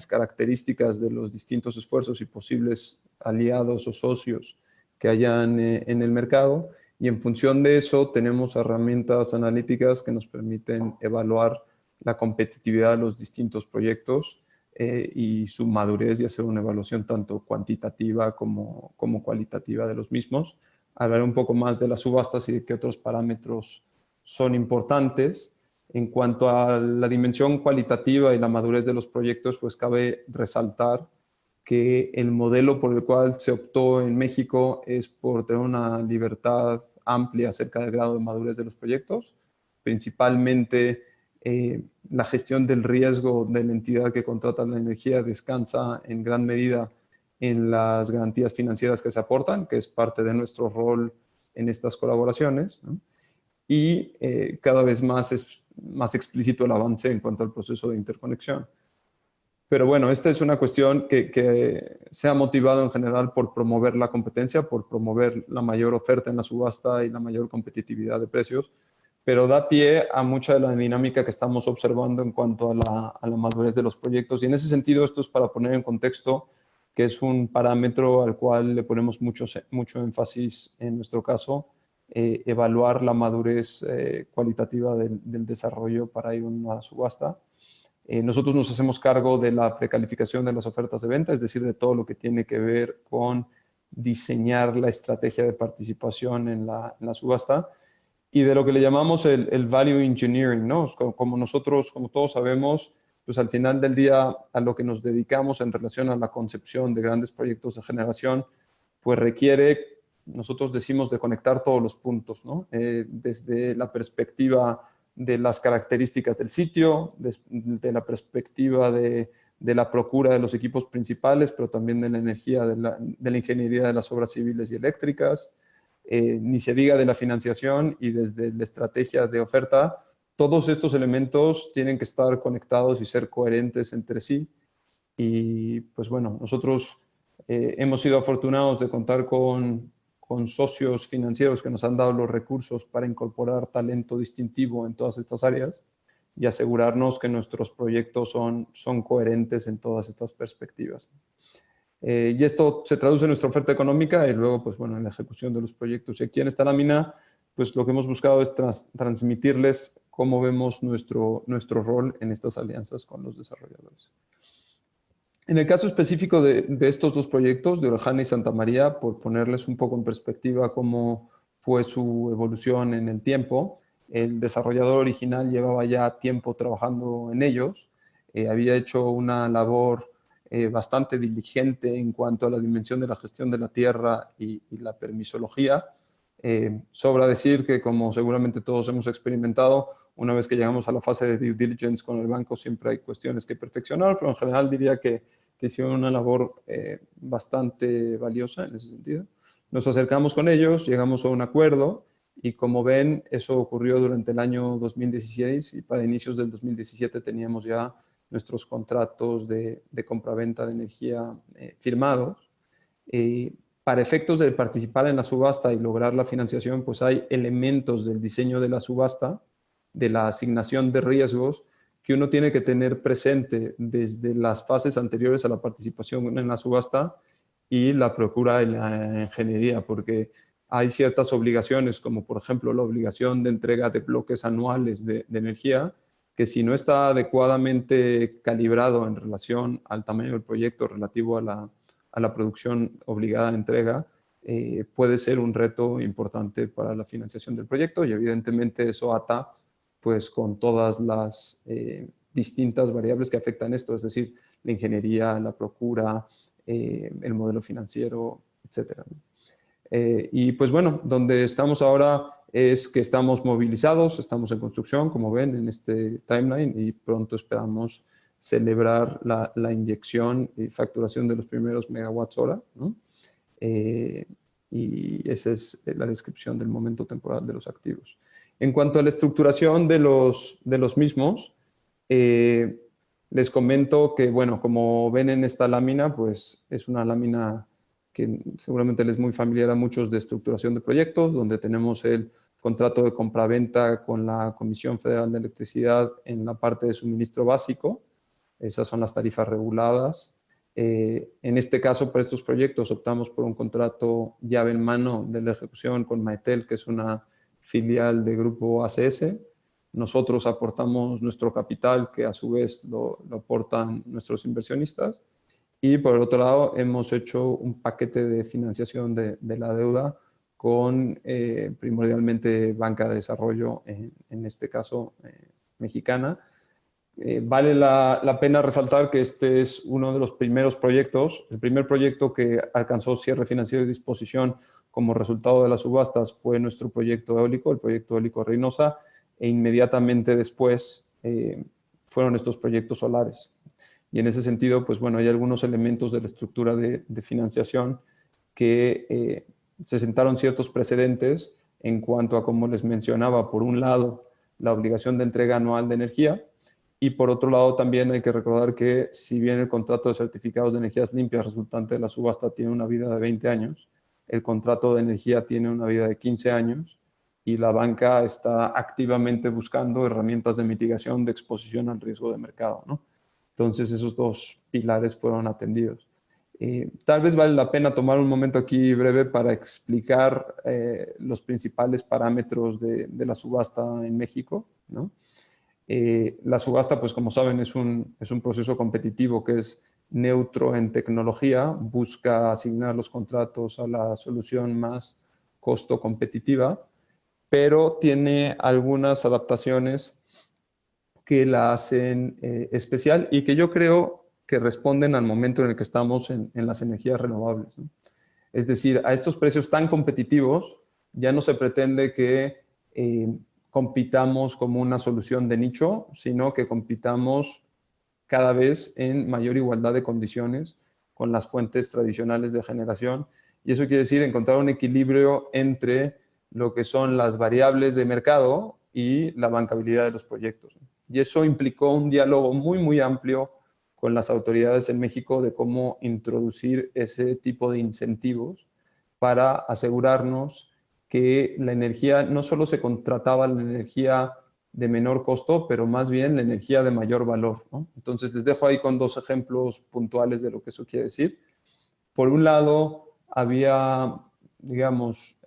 características de los distintos esfuerzos y posibles aliados o socios que hayan en el mercado, y en función de eso tenemos herramientas analíticas que nos permiten evaluar la competitividad de los distintos proyectos y su madurez, y hacer una evaluación tanto cuantitativa como cualitativa de los mismos. Hablaré un poco más de las subastas y de qué otros parámetros son importantes. En cuanto a la dimensión cualitativa y la madurez de los proyectos, pues cabe resaltar que el modelo por el cual se optó en México es por tener una libertad amplia acerca del grado de madurez de los proyectos, principalmente la gestión del riesgo de la entidad que contrata la energía descansa en gran medida en las garantías financieras que se aportan, que es parte de nuestro rol en estas colaboraciones, ¿no? Y cada vez más es más explícito el avance en cuanto al proceso de interconexión. Pero bueno, esta es una cuestión que se ha motivado en general por promover la competencia, por promover la mayor oferta en la subasta y la mayor competitividad de precios, pero da pie a mucha de la dinámica que estamos observando en cuanto a la madurez de los proyectos. Y en ese sentido, esto es para poner en contexto que es un parámetro al cual le ponemos mucho énfasis en nuestro caso, evaluar la madurez cualitativa del desarrollo para ir a una subasta. Nosotros nos hacemos cargo de la precalificación de las ofertas de venta, es decir, de todo lo que tiene que ver con diseñar la estrategia de participación en la subasta y de lo que le llamamos el value engineering, ¿no? Como nosotros, como todos sabemos, pues al final del día a lo que nos dedicamos en relación a la concepción de grandes proyectos de generación, pues requiere, nosotros decimos, de conectar todos los puntos, ¿no? Desde la perspectiva de las características del sitio, de la perspectiva de la procura de los equipos principales, pero también de la energía, de la ingeniería de las obras civiles y eléctricas, ni se diga de la financiación y desde la estrategia de oferta. Todos estos elementos tienen que estar conectados y ser coherentes entre sí. Y pues bueno, nosotros hemos sido afortunados de contar con socios financieros que nos han dado los recursos para incorporar talento distintivo en todas estas áreas y asegurarnos que nuestros proyectos son coherentes en todas estas perspectivas. Y esto se traduce en nuestra oferta económica y luego, pues bueno, en la ejecución de los proyectos. Y aquí en esta lámina, pues lo que hemos buscado es transmitirles cómo vemos nuestro rol en estas alianzas con los desarrolladores. En el caso específico de estos dos proyectos, de Orejana y Santa María, por ponerles un poco en perspectiva cómo fue su evolución en el tiempo, el desarrollador original llevaba ya tiempo trabajando en ellos, había hecho una labor bastante diligente en cuanto a la dimensión de la gestión de la tierra y la permisología. Sobra decir que, como seguramente todos hemos experimentado, una vez que llegamos a la fase de due diligence con el banco siempre hay cuestiones que perfeccionar, pero en general diría que hicieron una labor bastante valiosa en ese sentido. Nos acercamos con ellos, llegamos a un acuerdo y, como ven, eso ocurrió durante el año 2016 y para inicios del 2017 teníamos ya nuestros contratos de compraventa de energía firmados. Para efectos de participar en la subasta y lograr la financiación, pues hay elementos del diseño de la subasta, de la asignación de riesgos, que uno tiene que tener presente desde las fases anteriores a la participación en la subasta y la procura y la ingeniería, porque hay ciertas obligaciones, como por ejemplo la obligación de entrega de bloques anuales de energía, que si no está adecuadamente calibrado en relación al tamaño del proyecto relativo a la producción obligada de entrega, puede ser un reto importante para la financiación del proyecto y evidentemente eso ata pues con todas las distintas variables que afectan esto, es decir, la ingeniería, la procura, el modelo financiero, etc. Y pues bueno, donde estamos ahora es que estamos movilizados, estamos en construcción, como ven en este timeline, y pronto esperamos celebrar la inyección y facturación de los primeros megawatts hora, ¿no? Y esa es la descripción del momento temporal de los activos. En cuanto a la estructuración de los mismos, les comento que, bueno, como ven en esta lámina, pues es una lámina que seguramente les es muy familiar a muchos de estructuración de proyectos, donde tenemos el contrato de compraventa con la Comisión Federal de Electricidad en la parte de suministro básico. Esas son las tarifas reguladas. En este caso, para estos proyectos, optamos por un contrato llave en mano de la ejecución con Maetel, que es una filial de Grupo ACS. Nosotros aportamos nuestro capital, que a su vez lo aportan nuestros inversionistas. Y por el otro lado, hemos hecho un paquete de financiación de la deuda con primordialmente banca de desarrollo, en este caso mexicana. Vale la pena resaltar que este es uno de los primeros proyectos. El primer proyecto que alcanzó cierre financiero y disposición como resultado de las subastas fue nuestro proyecto eólico, el proyecto eólico Reynosa, e inmediatamente después fueron estos proyectos solares. Y en ese sentido, pues bueno, hay algunos elementos de la estructura de financiación que se sentaron ciertos precedentes en cuanto a, como les mencionaba, por un lado, la obligación de entrega anual de energía, y por otro lado también hay que recordar que si bien el contrato de certificados de energías limpias resultante de la subasta tiene una vida de 20 años, el contrato de energía tiene una vida de 15 años, y la banca está activamente buscando herramientas de mitigación de exposición al riesgo de mercado, ¿no? Entonces, esos dos pilares fueron atendidos. Tal vez vale la pena tomar un momento aquí breve para explicar los principales parámetros de la subasta en México, ¿no? La subasta, pues como saben, es un proceso competitivo que es neutro en tecnología, busca asignar los contratos a la solución más costo competitiva, pero tiene algunas adaptaciones que la hacen especial y que yo creo que responden al momento en el que estamos en las energías renovables, ¿no? Es decir, a estos precios tan competitivos ya no se pretende que compitamos como una solución de nicho, sino que compitamos cada vez en mayor igualdad de condiciones con las fuentes tradicionales de generación. Y eso quiere decir encontrar un equilibrio entre lo que son las variables de mercado y la bancabilidad de los proyectos. Y eso implicó un diálogo muy, muy amplio con las autoridades en México de cómo introducir ese tipo de incentivos para asegurarnos que la energía, no solo se contrataba la energía de menor costo, pero más bien la energía de mayor valor, ¿no? Entonces, les dejo ahí con dos ejemplos puntuales de lo que eso quiere decir. Por un lado, había, digamos,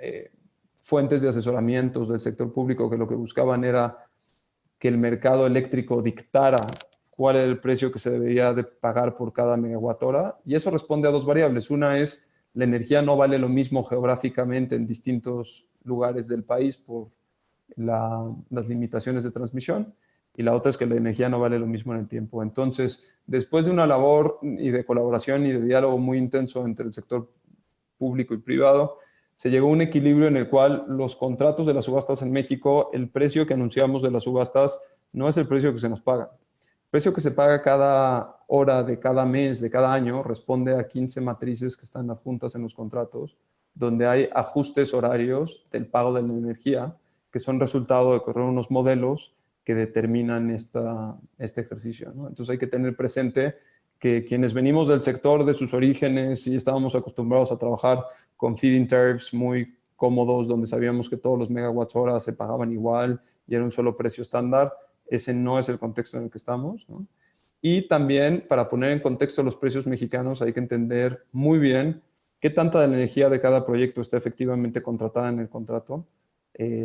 fuentes de asesoramientos del sector público que lo que buscaban era que el mercado eléctrico dictara cuál era el precio que se debería de pagar por cada megawatt hora, y eso responde a dos variables. Una es, la energía no vale lo mismo geográficamente en distintos lugares del país por las limitaciones de transmisión, y la otra es que la energía no vale lo mismo en el tiempo. Entonces, después de una labor y de colaboración y de diálogo muy intenso entre el sector público y privado, se llegó a un equilibrio en el cual los contratos de las subastas en México, el precio que anunciamos de las subastas no es el precio que se nos paga. El precio que se paga cada hora de cada mes, de cada año, responde a 15 matrices que están adjuntas en los contratos, donde hay ajustes horarios del pago de la energía, que son resultado de correr unos modelos que determinan este ejercicio, ¿no? Entonces hay que tener presente que quienes venimos del sector de sus orígenes y estábamos acostumbrados a trabajar con feed-in tariffs muy cómodos, donde sabíamos que todos los megawatts hora se pagaban igual y era un solo precio estándar, ese no es el contexto en el que estamos, ¿no? Y también, para poner en contexto los precios mexicanos, hay que entender muy bien qué tanta de la energía de cada proyecto está efectivamente contratada en el contrato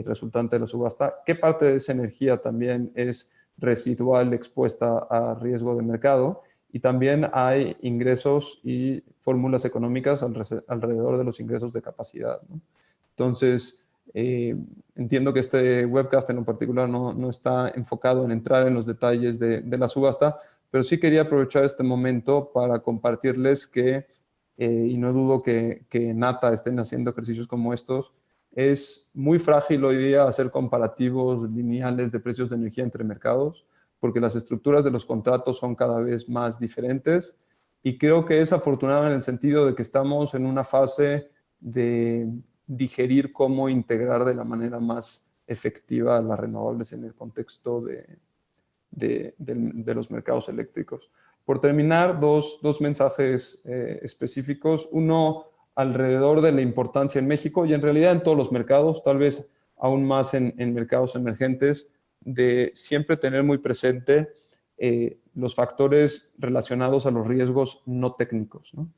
resultante de la subasta, qué parte de esa energía también es residual expuesta a riesgo de mercado, y también hay ingresos y fórmulas económicas alrededor de los ingresos de capacidad, ¿no? Entonces, entiendo que este webcast en particular no está enfocado en entrar en los detalles de la subasta, pero sí quería aprovechar este momento para compartirles que, y no dudo que en ATA estén haciendo ejercicios como estos, es muy frágil hoy día hacer comparativos lineales de precios de energía entre mercados, porque las estructuras de los contratos son cada vez más diferentes, y creo que es afortunado en el sentido de que estamos en una fase de digerir cómo integrar de la manera más efectiva las renovables en el contexto de los mercados eléctricos. Por terminar, dos mensajes específicos. Uno, alrededor de la importancia en México y en realidad en todos los mercados, tal vez aún más en mercados emergentes, de siempre tener muy presente los factores relacionados a los riesgos no técnicos, ¿no?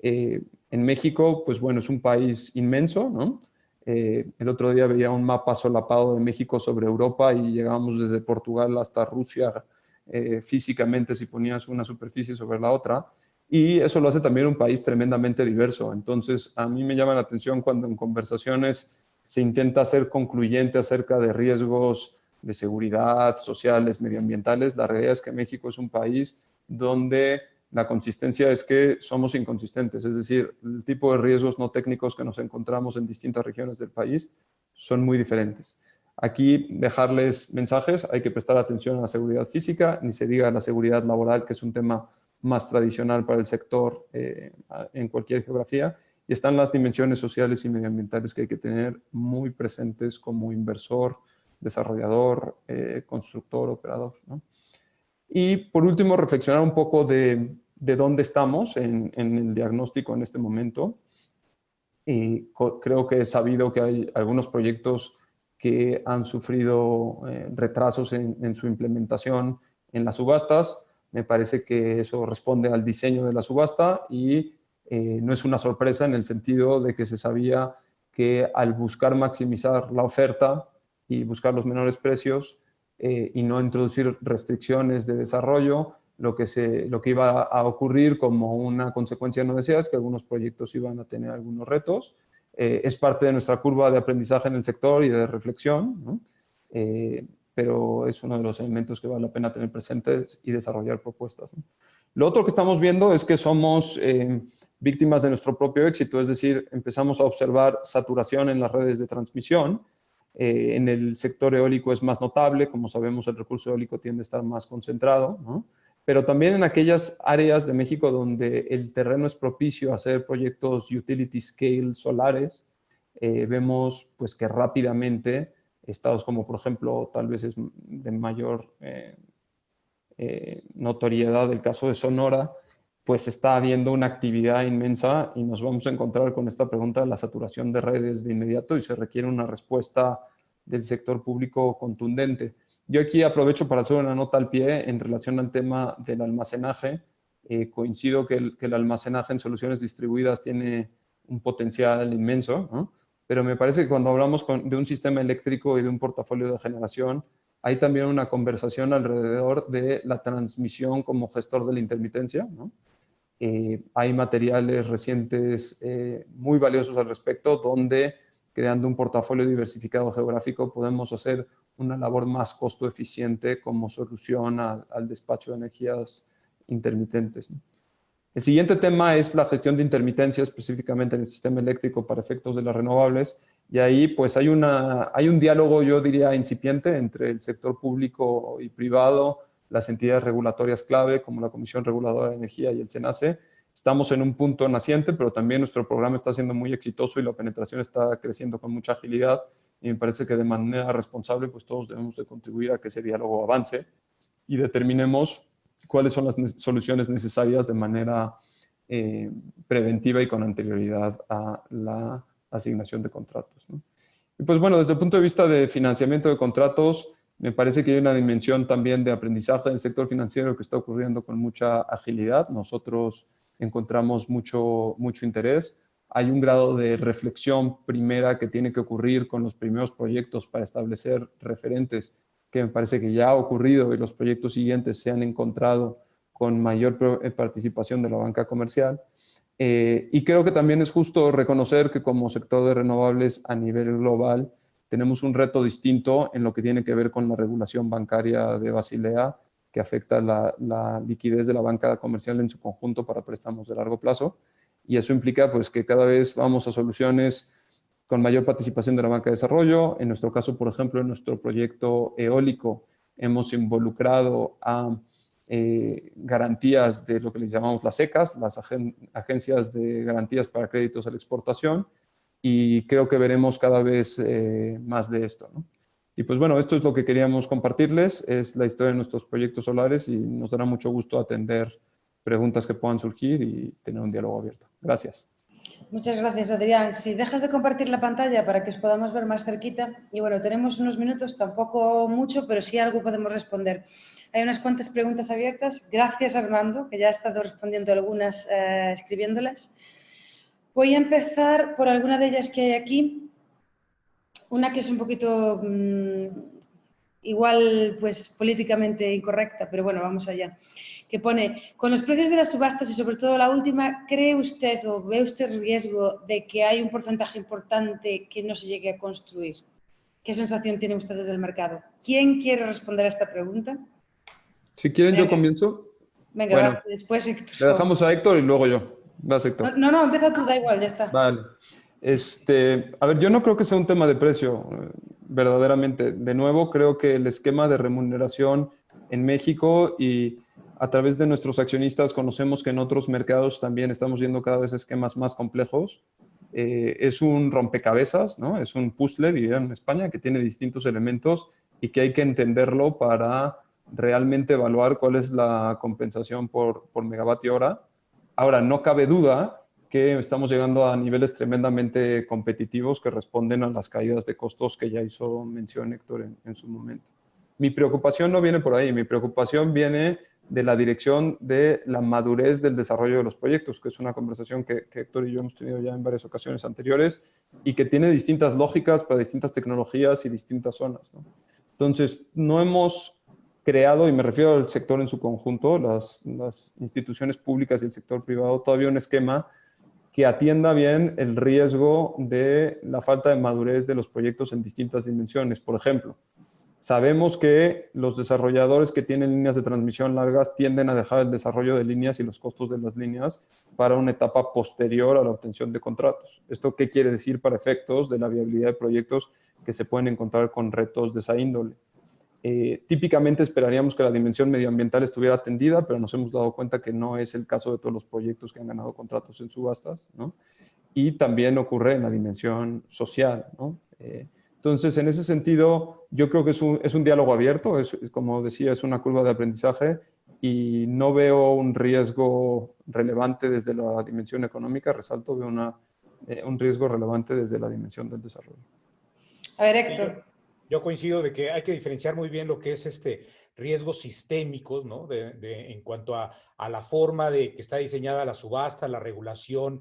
En México, pues bueno, es un país inmenso, ¿no? El otro día veía un mapa solapado de México sobre Europa y llegábamos desde Portugal hasta Rusia físicamente si ponías una superficie sobre la otra. Y eso lo hace también un país tremendamente diverso. Entonces, a mí me llama la atención cuando en conversaciones se intenta ser concluyente acerca de riesgos de seguridad, sociales, medioambientales. La realidad es que México es un país donde la consistencia es que somos inconsistentes. Es decir, el tipo de riesgos no técnicos que nos encontramos en distintas regiones del país son muy diferentes. Aquí dejarles mensajes, hay que prestar atención a la seguridad física, ni se diga a la seguridad laboral, que es un tema más tradicional para el sector en cualquier geografía, y están las dimensiones sociales y medioambientales que hay que tener muy presentes como inversor, desarrollador, constructor, operador, ¿no? Y por último, reflexionar un poco de dónde estamos en el diagnóstico en este momento. Y creo que es sabido que hay algunos proyectos que han sufrido retrasos en su implementación en las subastas. Me parece que eso responde al diseño de la subasta y no es una sorpresa en el sentido de que se sabía que al buscar maximizar la oferta y buscar los menores precios y no introducir restricciones de desarrollo, lo que iba a ocurrir como una consecuencia no deseada es que algunos proyectos iban a tener algunos retos. Es parte de nuestra curva de aprendizaje en el sector y de reflexión, ¿no? Pero es uno de los elementos que vale la pena tener presentes y desarrollar propuestas, ¿no? Lo otro que estamos viendo es que somos víctimas de nuestro propio éxito, es decir, empezamos a observar saturación en las redes de transmisión. En el sector eólico es más notable, como sabemos el recurso eólico tiende a estar más concentrado, ¿no? Pero también en aquellas áreas de México donde el terreno es propicio a hacer proyectos utility scale solares, vemos pues que rápidamente estados como por ejemplo tal vez es de mayor notoriedad el caso de Sonora, pues está habiendo una actividad inmensa y nos vamos a encontrar con esta pregunta de la saturación de redes de inmediato y se requiere una respuesta del sector público contundente. Yo aquí aprovecho para hacer una nota al pie en relación al tema del almacenaje. Coincido que el almacenaje en soluciones distribuidas tiene un potencial inmenso, ¿no? Pero me parece que cuando hablamos de un sistema eléctrico y de un portafolio de generación, hay también una conversación alrededor de la transmisión como gestor de la intermitencia, ¿no? Hay materiales recientes muy valiosos al respecto, donde creando un portafolio diversificado geográfico podemos hacer una labor más costo eficiente como solución al despacho de energías intermitentes, ¿no? El siguiente tema es la gestión de intermitencia, específicamente en el sistema eléctrico para efectos de las renovables. Y ahí pues hay un diálogo, yo diría, incipiente entre el sector público y privado, las entidades regulatorias clave como la Comisión Reguladora de Energía y el SENACE. Estamos en un punto naciente, pero también nuestro programa está siendo muy exitoso y la penetración está creciendo con mucha agilidad. Y me parece que de manera responsable pues todos debemos de contribuir a que ese diálogo avance y determinemos cuáles son las soluciones necesarias de manera preventiva y con anterioridad a la asignación de contratos, ¿no? Y pues bueno, desde el punto de vista de financiamiento de contratos, me parece que hay una dimensión también de aprendizaje del sector financiero que está ocurriendo con mucha agilidad. Nosotros encontramos mucho interés. Hay un grado de reflexión primera que tiene que ocurrir con los primeros proyectos para establecer referentes, que me parece que ya ha ocurrido y los proyectos siguientes se han encontrado con mayor participación de la banca comercial. Y creo que también es justo reconocer que como sector de renovables a nivel global tenemos un reto distinto en lo que tiene que ver con la regulación bancaria de Basilea, que afecta la liquidez de la banca comercial en su conjunto para préstamos de largo plazo. Y eso implica pues, que cada vez vamos a soluciones con mayor participación de la banca de desarrollo. En nuestro caso, por ejemplo, en nuestro proyecto eólico, hemos involucrado a garantías de lo que les llamamos las ECAs, las agencias de garantías para créditos a la exportación, y creo que veremos cada vez más de esto, ¿no? Y pues bueno, esto es lo que queríamos compartirles, es la historia de nuestros proyectos solares y nos dará mucho gusto atender preguntas que puedan surgir y tener un diálogo abierto. Gracias. Muchas gracias, Adrián. Si dejas de compartir la pantalla para que os podamos ver más cerquita. Y bueno, tenemos unos minutos, tampoco mucho, pero sí algo podemos responder. Hay unas cuantas preguntas abiertas. Gracias, Armando, que ya ha estado respondiendo algunas, escribiéndolas. Voy a empezar por alguna de ellas que hay aquí. Una que es un poquito igual, pues políticamente incorrecta, pero bueno, vamos allá. Que pone, con los precios de las subastas y sobre todo la última, ¿cree usted o ve usted riesgo de que hay un porcentaje importante que no se llegue a construir? ¿Qué sensación tienen ustedes del mercado? ¿Quién quiere responder a esta pregunta? Si quieren, yo comienzo. Venga, bueno, va, después Héctor. Le dejamos a Héctor y luego yo. Vas, Héctor. No, empieza tú, da igual, ya está. Vale. A ver, yo no creo que sea un tema de precio, verdaderamente. De nuevo, creo que el esquema de remuneración en México y a través de nuestros accionistas conocemos que en otros mercados también estamos viendo cada vez esquemas más complejos. Es un rompecabezas, ¿no? Es un puzzle, dirían en España, que tiene distintos elementos y que hay que entenderlo para realmente evaluar cuál es la compensación por megavatio hora. Ahora, no cabe duda que estamos llegando a niveles tremendamente competitivos que responden a las caídas de costos que ya hizo mención Héctor en su momento. Mi preocupación no viene por ahí, mi preocupación viene de la dirección de la madurez del desarrollo de los proyectos, que es una conversación que Héctor y yo hemos tenido ya en varias ocasiones anteriores y que tiene distintas lógicas para distintas tecnologías y distintas zonas, ¿no? Entonces, no hemos creado, y me refiero al sector en su conjunto, las instituciones públicas y el sector privado, todavía un esquema que atienda bien el riesgo de la falta de madurez de los proyectos en distintas dimensiones. Por ejemplo, sabemos que los desarrolladores que tienen líneas de transmisión largas tienden a dejar el desarrollo de líneas y los costos de las líneas para una etapa posterior a la obtención de contratos. ¿Esto qué quiere decir para efectos de la viabilidad de proyectos que se pueden encontrar con retos de esa índole? Típicamente esperaríamos que la dimensión medioambiental estuviera atendida, pero nos hemos dado cuenta que no es el caso de todos los proyectos que han ganado contratos en subastas, ¿no? Y también ocurre en la dimensión social, ¿no? Entonces, en ese sentido, yo creo que es un diálogo abierto, como decía, es una curva de aprendizaje y no veo un riesgo relevante desde la dimensión económica, resalto, veo un riesgo relevante desde la dimensión del desarrollo. A ver, Héctor. Yo coincido de que hay que diferenciar muy bien lo que es riesgos sistémicos, ¿no? En cuanto a la forma de que está diseñada la subasta, la regulación,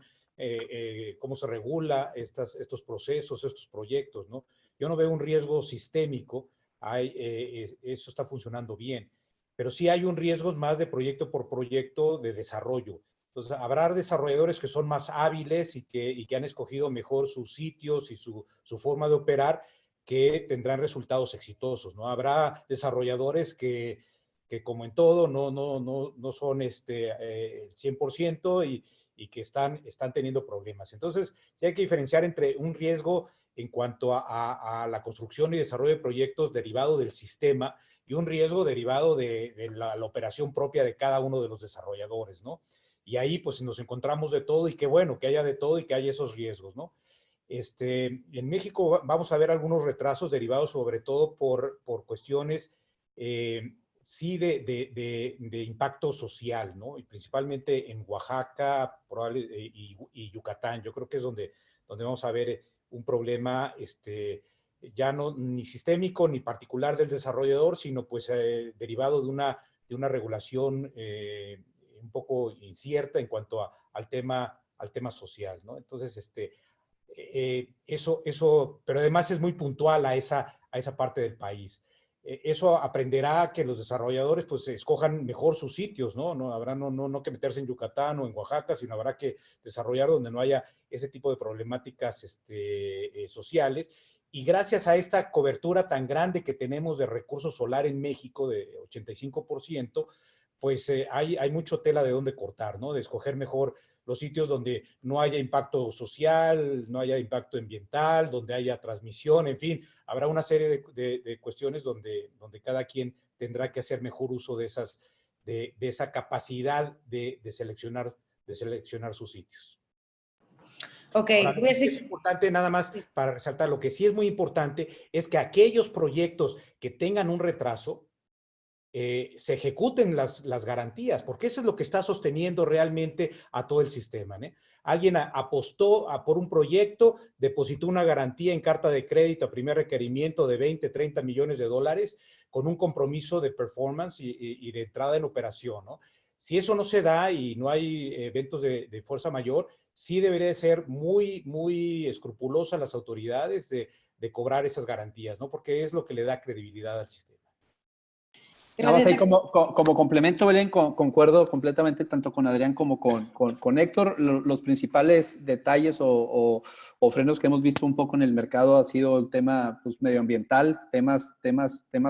cómo se regula estos procesos, estos proyectos, ¿no? Yo no veo un riesgo sistémico, eso está funcionando bien, pero sí hay un riesgo más de proyecto por proyecto de desarrollo. Entonces, habrá desarrolladores que son más hábiles y que han escogido mejor sus sitios y su forma de operar, que tendrán resultados exitosos, ¿no? Habrá desarrolladores que como en todo, no son 100% y que están teniendo problemas. Entonces, sí hay que diferenciar entre un riesgo en cuanto a la construcción y desarrollo de proyectos derivado del sistema y un riesgo derivado de la operación propia de cada uno de los desarrolladores, ¿no? Y ahí, pues, nos encontramos de todo y qué bueno que haya de todo y que haya esos riesgos, ¿no? En México vamos a ver algunos retrasos derivados sobre todo por cuestiones, sí, de impacto social, ¿no? Y principalmente en Oaxaca y Yucatán. Yo creo que es donde vamos a ver un problema ya no ni sistémico ni particular del desarrollador, sino pues derivado de una regulación un poco incierta en cuanto al tema social, ¿no? Entonces, pero además es muy puntual a esa parte del país. Eso aprenderá que los desarrolladores pues escojan mejor sus sitios, ¿no? No habrá no que meterse en Yucatán o en Oaxaca, sino habrá que desarrollar donde no haya ese tipo de problemáticas sociales. Y gracias a esta cobertura tan grande que tenemos de recursos solar en México, de 85%, pues hay mucho tela de dónde cortar, ¿no? De escoger mejor los sitios donde no haya impacto social, no haya impacto ambiental, donde haya transmisión, en fin, habrá una serie de cuestiones donde cada quien tendrá que hacer mejor uso de esa capacidad de seleccionar sus sitios. Ok, ahora, es importante nada más para resaltar, lo que sí es muy importante es que aquellos proyectos que tengan un retraso, se ejecuten las garantías, porque eso es lo que está sosteniendo realmente a todo el sistema, ¿eh? Alguien apostó por un proyecto, depositó una garantía en carta de crédito a primer requerimiento de 20, 30 millones de dólares con un compromiso de performance y de entrada en operación, ¿no? Si eso no se da y no hay eventos de fuerza mayor, sí debería ser muy, muy escrupulosa las autoridades de cobrar esas garantías, ¿no? Porque es lo que le da credibilidad al sistema. Nada más ahí como complemento, Belén, concuerdo completamente tanto con Adrián como con Héctor. Los principales detalles o frenos que hemos visto un poco en el mercado ha sido el tema pues, medioambiental, temas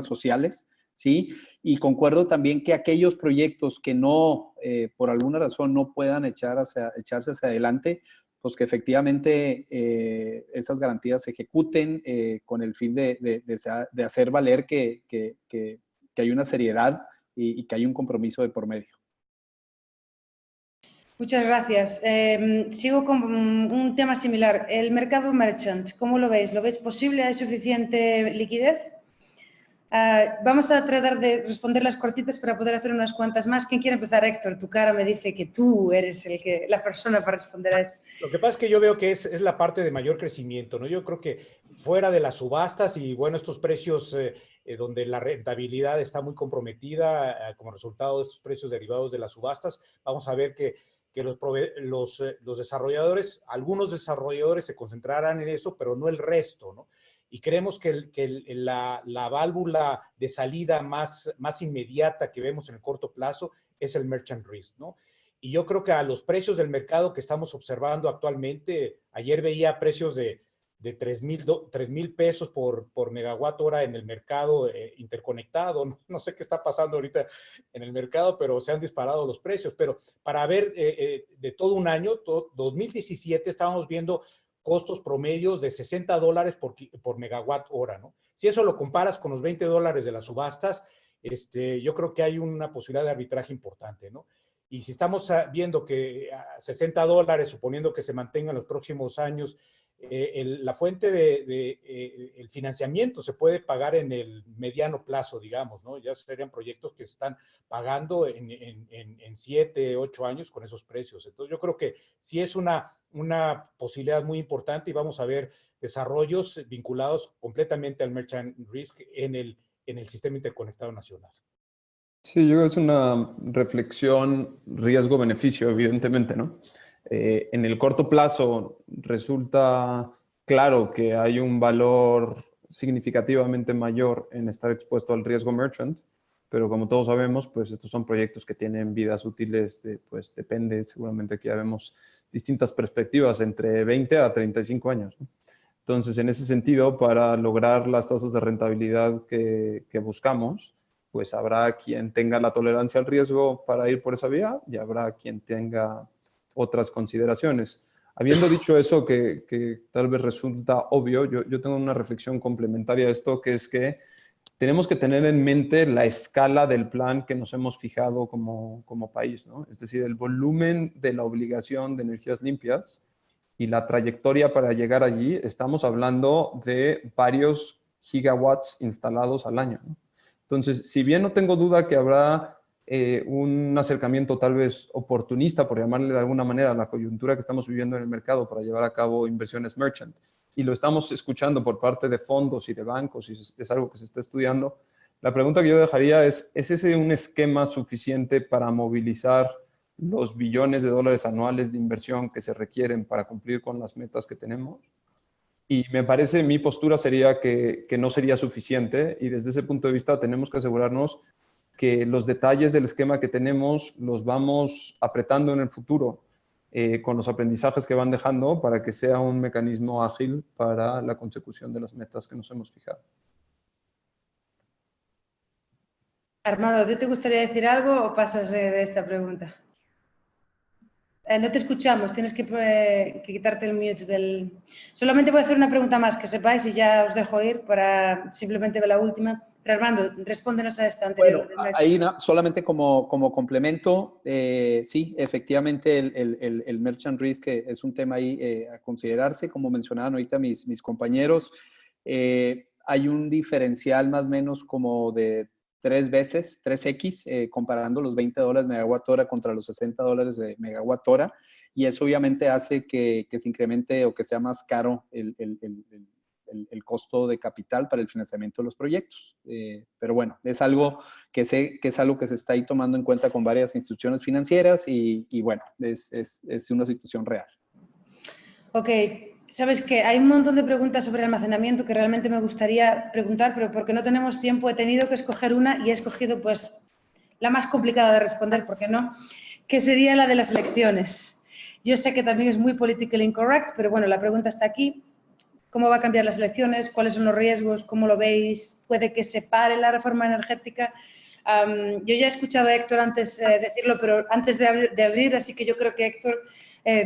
sociales, ¿sí? Y concuerdo también que aquellos proyectos que no, por alguna razón, no puedan echarse hacia adelante, pues que efectivamente esas garantías se ejecuten con el fin de hacer valer que hay una seriedad y que hay un compromiso de por medio. Muchas gracias. Sigo con un tema similar. El mercado merchant, ¿cómo lo veis? ¿Lo veis posible? ¿Hay suficiente liquidez? Vamos a tratar de responder las cortitas para poder hacer unas cuantas más. ¿Quién quiere empezar, Héctor? Tu cara me dice que tú eres la persona para responder a esto. Lo que pasa es que yo veo que es la parte de mayor crecimiento, ¿no? Yo creo que fuera de las subastas y, bueno, estos precios donde la rentabilidad está muy comprometida como resultado de estos precios derivados de las subastas, vamos a ver que los desarrolladores, algunos desarrolladores se concentrarán en eso, pero no el resto, ¿no? Y creemos que la válvula de salida más inmediata que vemos en el corto plazo es el merchant risk, ¿no? Y yo creo que a los precios del mercado que estamos observando actualmente, ayer veía precios de 3,000 pesos por megawatt hora en el mercado interconectado. No sé qué está pasando ahorita en el mercado, pero se han disparado los precios. Pero para ver de todo un año, 2017, estábamos viendo costos promedios de $60 por megawatt hora, ¿no? Si eso lo comparas con los $20 de las subastas, yo creo que hay una posibilidad de arbitraje importante, ¿no? Y si estamos viendo que a $60, suponiendo que se mantenga en los próximos años, la fuente el financiamiento se puede pagar en el mediano plazo, digamos, ¿no? Ya serían proyectos que se están pagando en 7, 8 años con esos precios. Entonces yo creo que sí es una posibilidad muy importante y vamos a ver desarrollos vinculados completamente al merchant risk en el sistema interconectado nacional. Sí, yo creo que es una reflexión riesgo-beneficio, evidentemente, ¿no? En el corto plazo resulta claro que hay un valor significativamente mayor en estar expuesto al riesgo merchant, pero como todos sabemos, pues estos son proyectos que tienen vidas útiles, pues depende, seguramente que ya vemos distintas perspectivas, entre 20 a 35 años, ¿no? Entonces, en ese sentido, para lograr las tasas de rentabilidad que buscamos, pues habrá quien tenga la tolerancia al riesgo para ir por esa vía y habrá quien tenga otras consideraciones. Habiendo dicho eso, que tal vez resulta obvio, yo tengo una reflexión complementaria a esto, que es que tenemos que tener en mente la escala del plan que nos hemos fijado como país, ¿no? Es decir, el volumen de la obligación de energías limpias y la trayectoria para llegar allí, estamos hablando de varios gigawatts instalados al año, ¿no? Entonces, si bien no tengo duda que habrá un acercamiento tal vez oportunista, por llamarle de alguna manera, a la coyuntura que estamos viviendo en el mercado para llevar a cabo inversiones merchant, y lo estamos escuchando por parte de fondos y de bancos, y es algo que se está estudiando, la pregunta que yo dejaría ¿es ese un esquema suficiente para movilizar los billones de dólares anuales de inversión que se requieren para cumplir con las metas que tenemos? Y me parece, mi postura sería que no sería suficiente y desde ese punto de vista tenemos que asegurarnos que los detalles del esquema que tenemos los vamos apretando en el futuro con los aprendizajes que van dejando para que sea un mecanismo ágil para la consecución de las metas que nos hemos fijado. Armando, ¿te gustaría decir algo o pasas de esta pregunta? No te escuchamos, tienes que quitarte el mute del... Solamente voy a hacer una pregunta más, que sepáis, y ya os dejo ir para simplemente ver la última. Pero Armando, respóndenos a esta anterior. Bueno, ahí solamente como complemento, sí, efectivamente el merchant risk es un tema ahí a considerarse, como mencionaban ahorita mis compañeros. Hay un diferencial más o menos como de 3 veces, 3x, comparando los $20 megawatt hora contra los $60 de megawatt hora, y eso obviamente hace que se incremente o que sea más caro el costo de capital para el financiamiento de los proyectos. Pero bueno, es algo que sé que es algo que se está ahí tomando en cuenta con varias instituciones financieras y bueno, es una situación real. Ok. Sabes que hay un montón de preguntas sobre almacenamiento que realmente me gustaría preguntar, pero porque no tenemos tiempo he tenido que escoger una y he escogido pues la más complicada de responder, ¿por qué no? Que sería la de las elecciones. Yo sé que también es muy politically incorrect, pero bueno, la pregunta está aquí. ¿Cómo va a cambiar las elecciones? ¿Cuáles son los riesgos? ¿Cómo lo veis? ¿Puede que se pare la reforma energética? Yo ya he escuchado a Héctor antes decirlo, pero antes de abrir, así que yo creo que Héctor...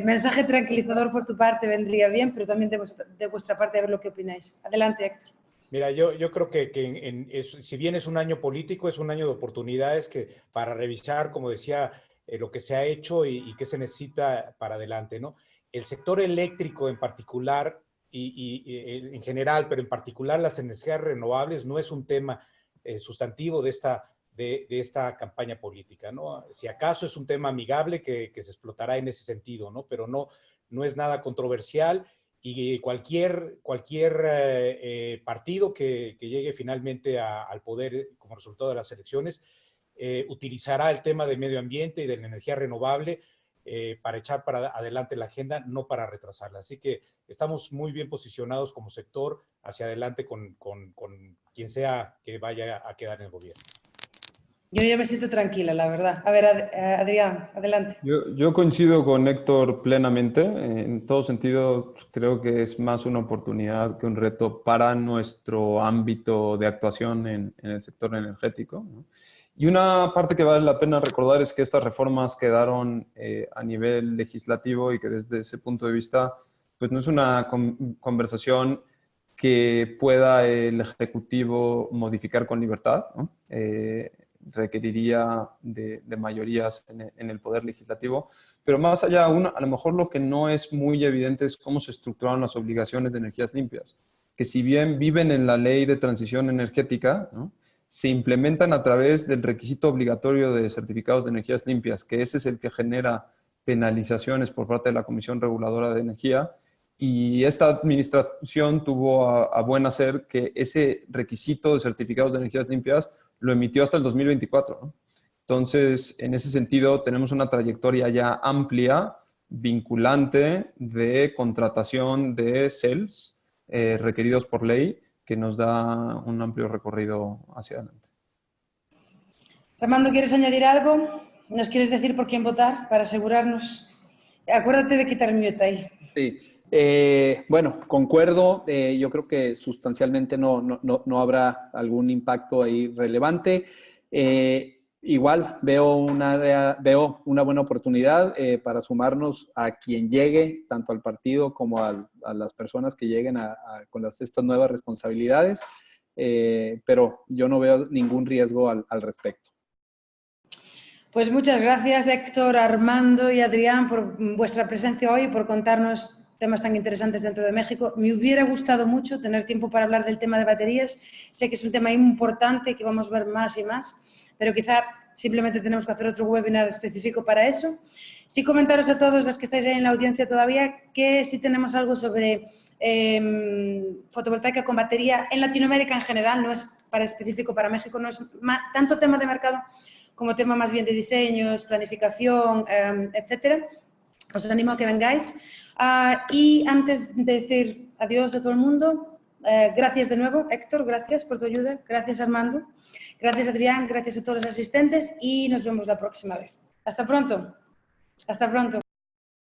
mensaje tranquilizador por tu parte vendría bien, pero también de vuestra parte a ver lo que opináis. Adelante, Héctor. Mira, yo creo que si bien es un año político, es un año de oportunidades para revisar, como decía, lo que se ha hecho y qué se necesita para adelante, ¿no? El sector eléctrico en particular y en general, pero en particular las energías renovables no es un tema sustantivo de esta campaña política, ¿no? Si acaso es un tema amigable que se explotará en ese sentido, ¿no? Pero no es nada controversial, y cualquier partido que llegue finalmente al poder como resultado de las elecciones utilizará el tema de medio ambiente y de la energía renovable para echar para adelante la agenda, no para retrasarla. Así que estamos muy bien posicionados como sector hacia adelante con quien sea que vaya a quedar en el gobierno. Yo ya me siento tranquila, la verdad. A ver, Adrián, adelante. Yo coincido con Héctor plenamente. En todo sentido, creo que es más una oportunidad que un reto para nuestro ámbito de actuación en el sector energético, ¿no? Y una parte que vale la pena recordar es que estas reformas quedaron a nivel legislativo y que desde ese punto de vista, pues no es una conversación que pueda el Ejecutivo modificar con libertad, ¿no? Requeriría de mayorías en el Poder Legislativo, pero más allá aún, a lo mejor lo que no es muy evidente es cómo se estructuraron las obligaciones de energías limpias, que si bien viven en la Ley de Transición Energética, ¿no?, se implementan a través del requisito obligatorio de certificados de energías limpias, que ese es el que genera penalizaciones por parte de la Comisión Reguladora de Energía, y esta administración tuvo a buen hacer que ese requisito de certificados de energías limpias lo emitió hasta el 2024, ¿no? Entonces, en ese sentido, tenemos una trayectoria ya amplia, vinculante, de contratación de CELs requeridos por ley, que nos da un amplio recorrido hacia adelante. Armando, ¿quieres añadir algo? ¿Nos quieres decir por quién votar para asegurarnos? Acuérdate de quitar el mute ahí. Sí. Bueno, concuerdo. Yo creo que sustancialmente no habrá algún impacto ahí relevante. Igual veo una buena oportunidad para sumarnos a quien llegue, tanto al partido como a las personas que lleguen con estas nuevas responsabilidades, pero yo no veo ningún riesgo al respecto. Pues muchas gracias, Héctor, Armando y Adrián, por vuestra presencia hoy y por contarnos temas tan interesantes dentro de México. Me hubiera gustado mucho tener tiempo para hablar del tema de baterías. Sé que es un tema importante que vamos a ver más y más, pero quizá simplemente tenemos que hacer otro webinar específico para eso. Sí, comentaros a todos los que estáis ahí en la audiencia todavía que sí tenemos algo sobre fotovoltaica con batería en Latinoamérica en general, no es específico para México, no es tanto tema de mercado como tema más bien de diseños, planificación, etcétera. Os animo a que vengáis. Y antes de decir adiós a todo el mundo, gracias de nuevo, Héctor, gracias por tu ayuda, gracias Armando, gracias Adrián, gracias a todos los asistentes y nos vemos la próxima vez. Hasta pronto. Hasta pronto.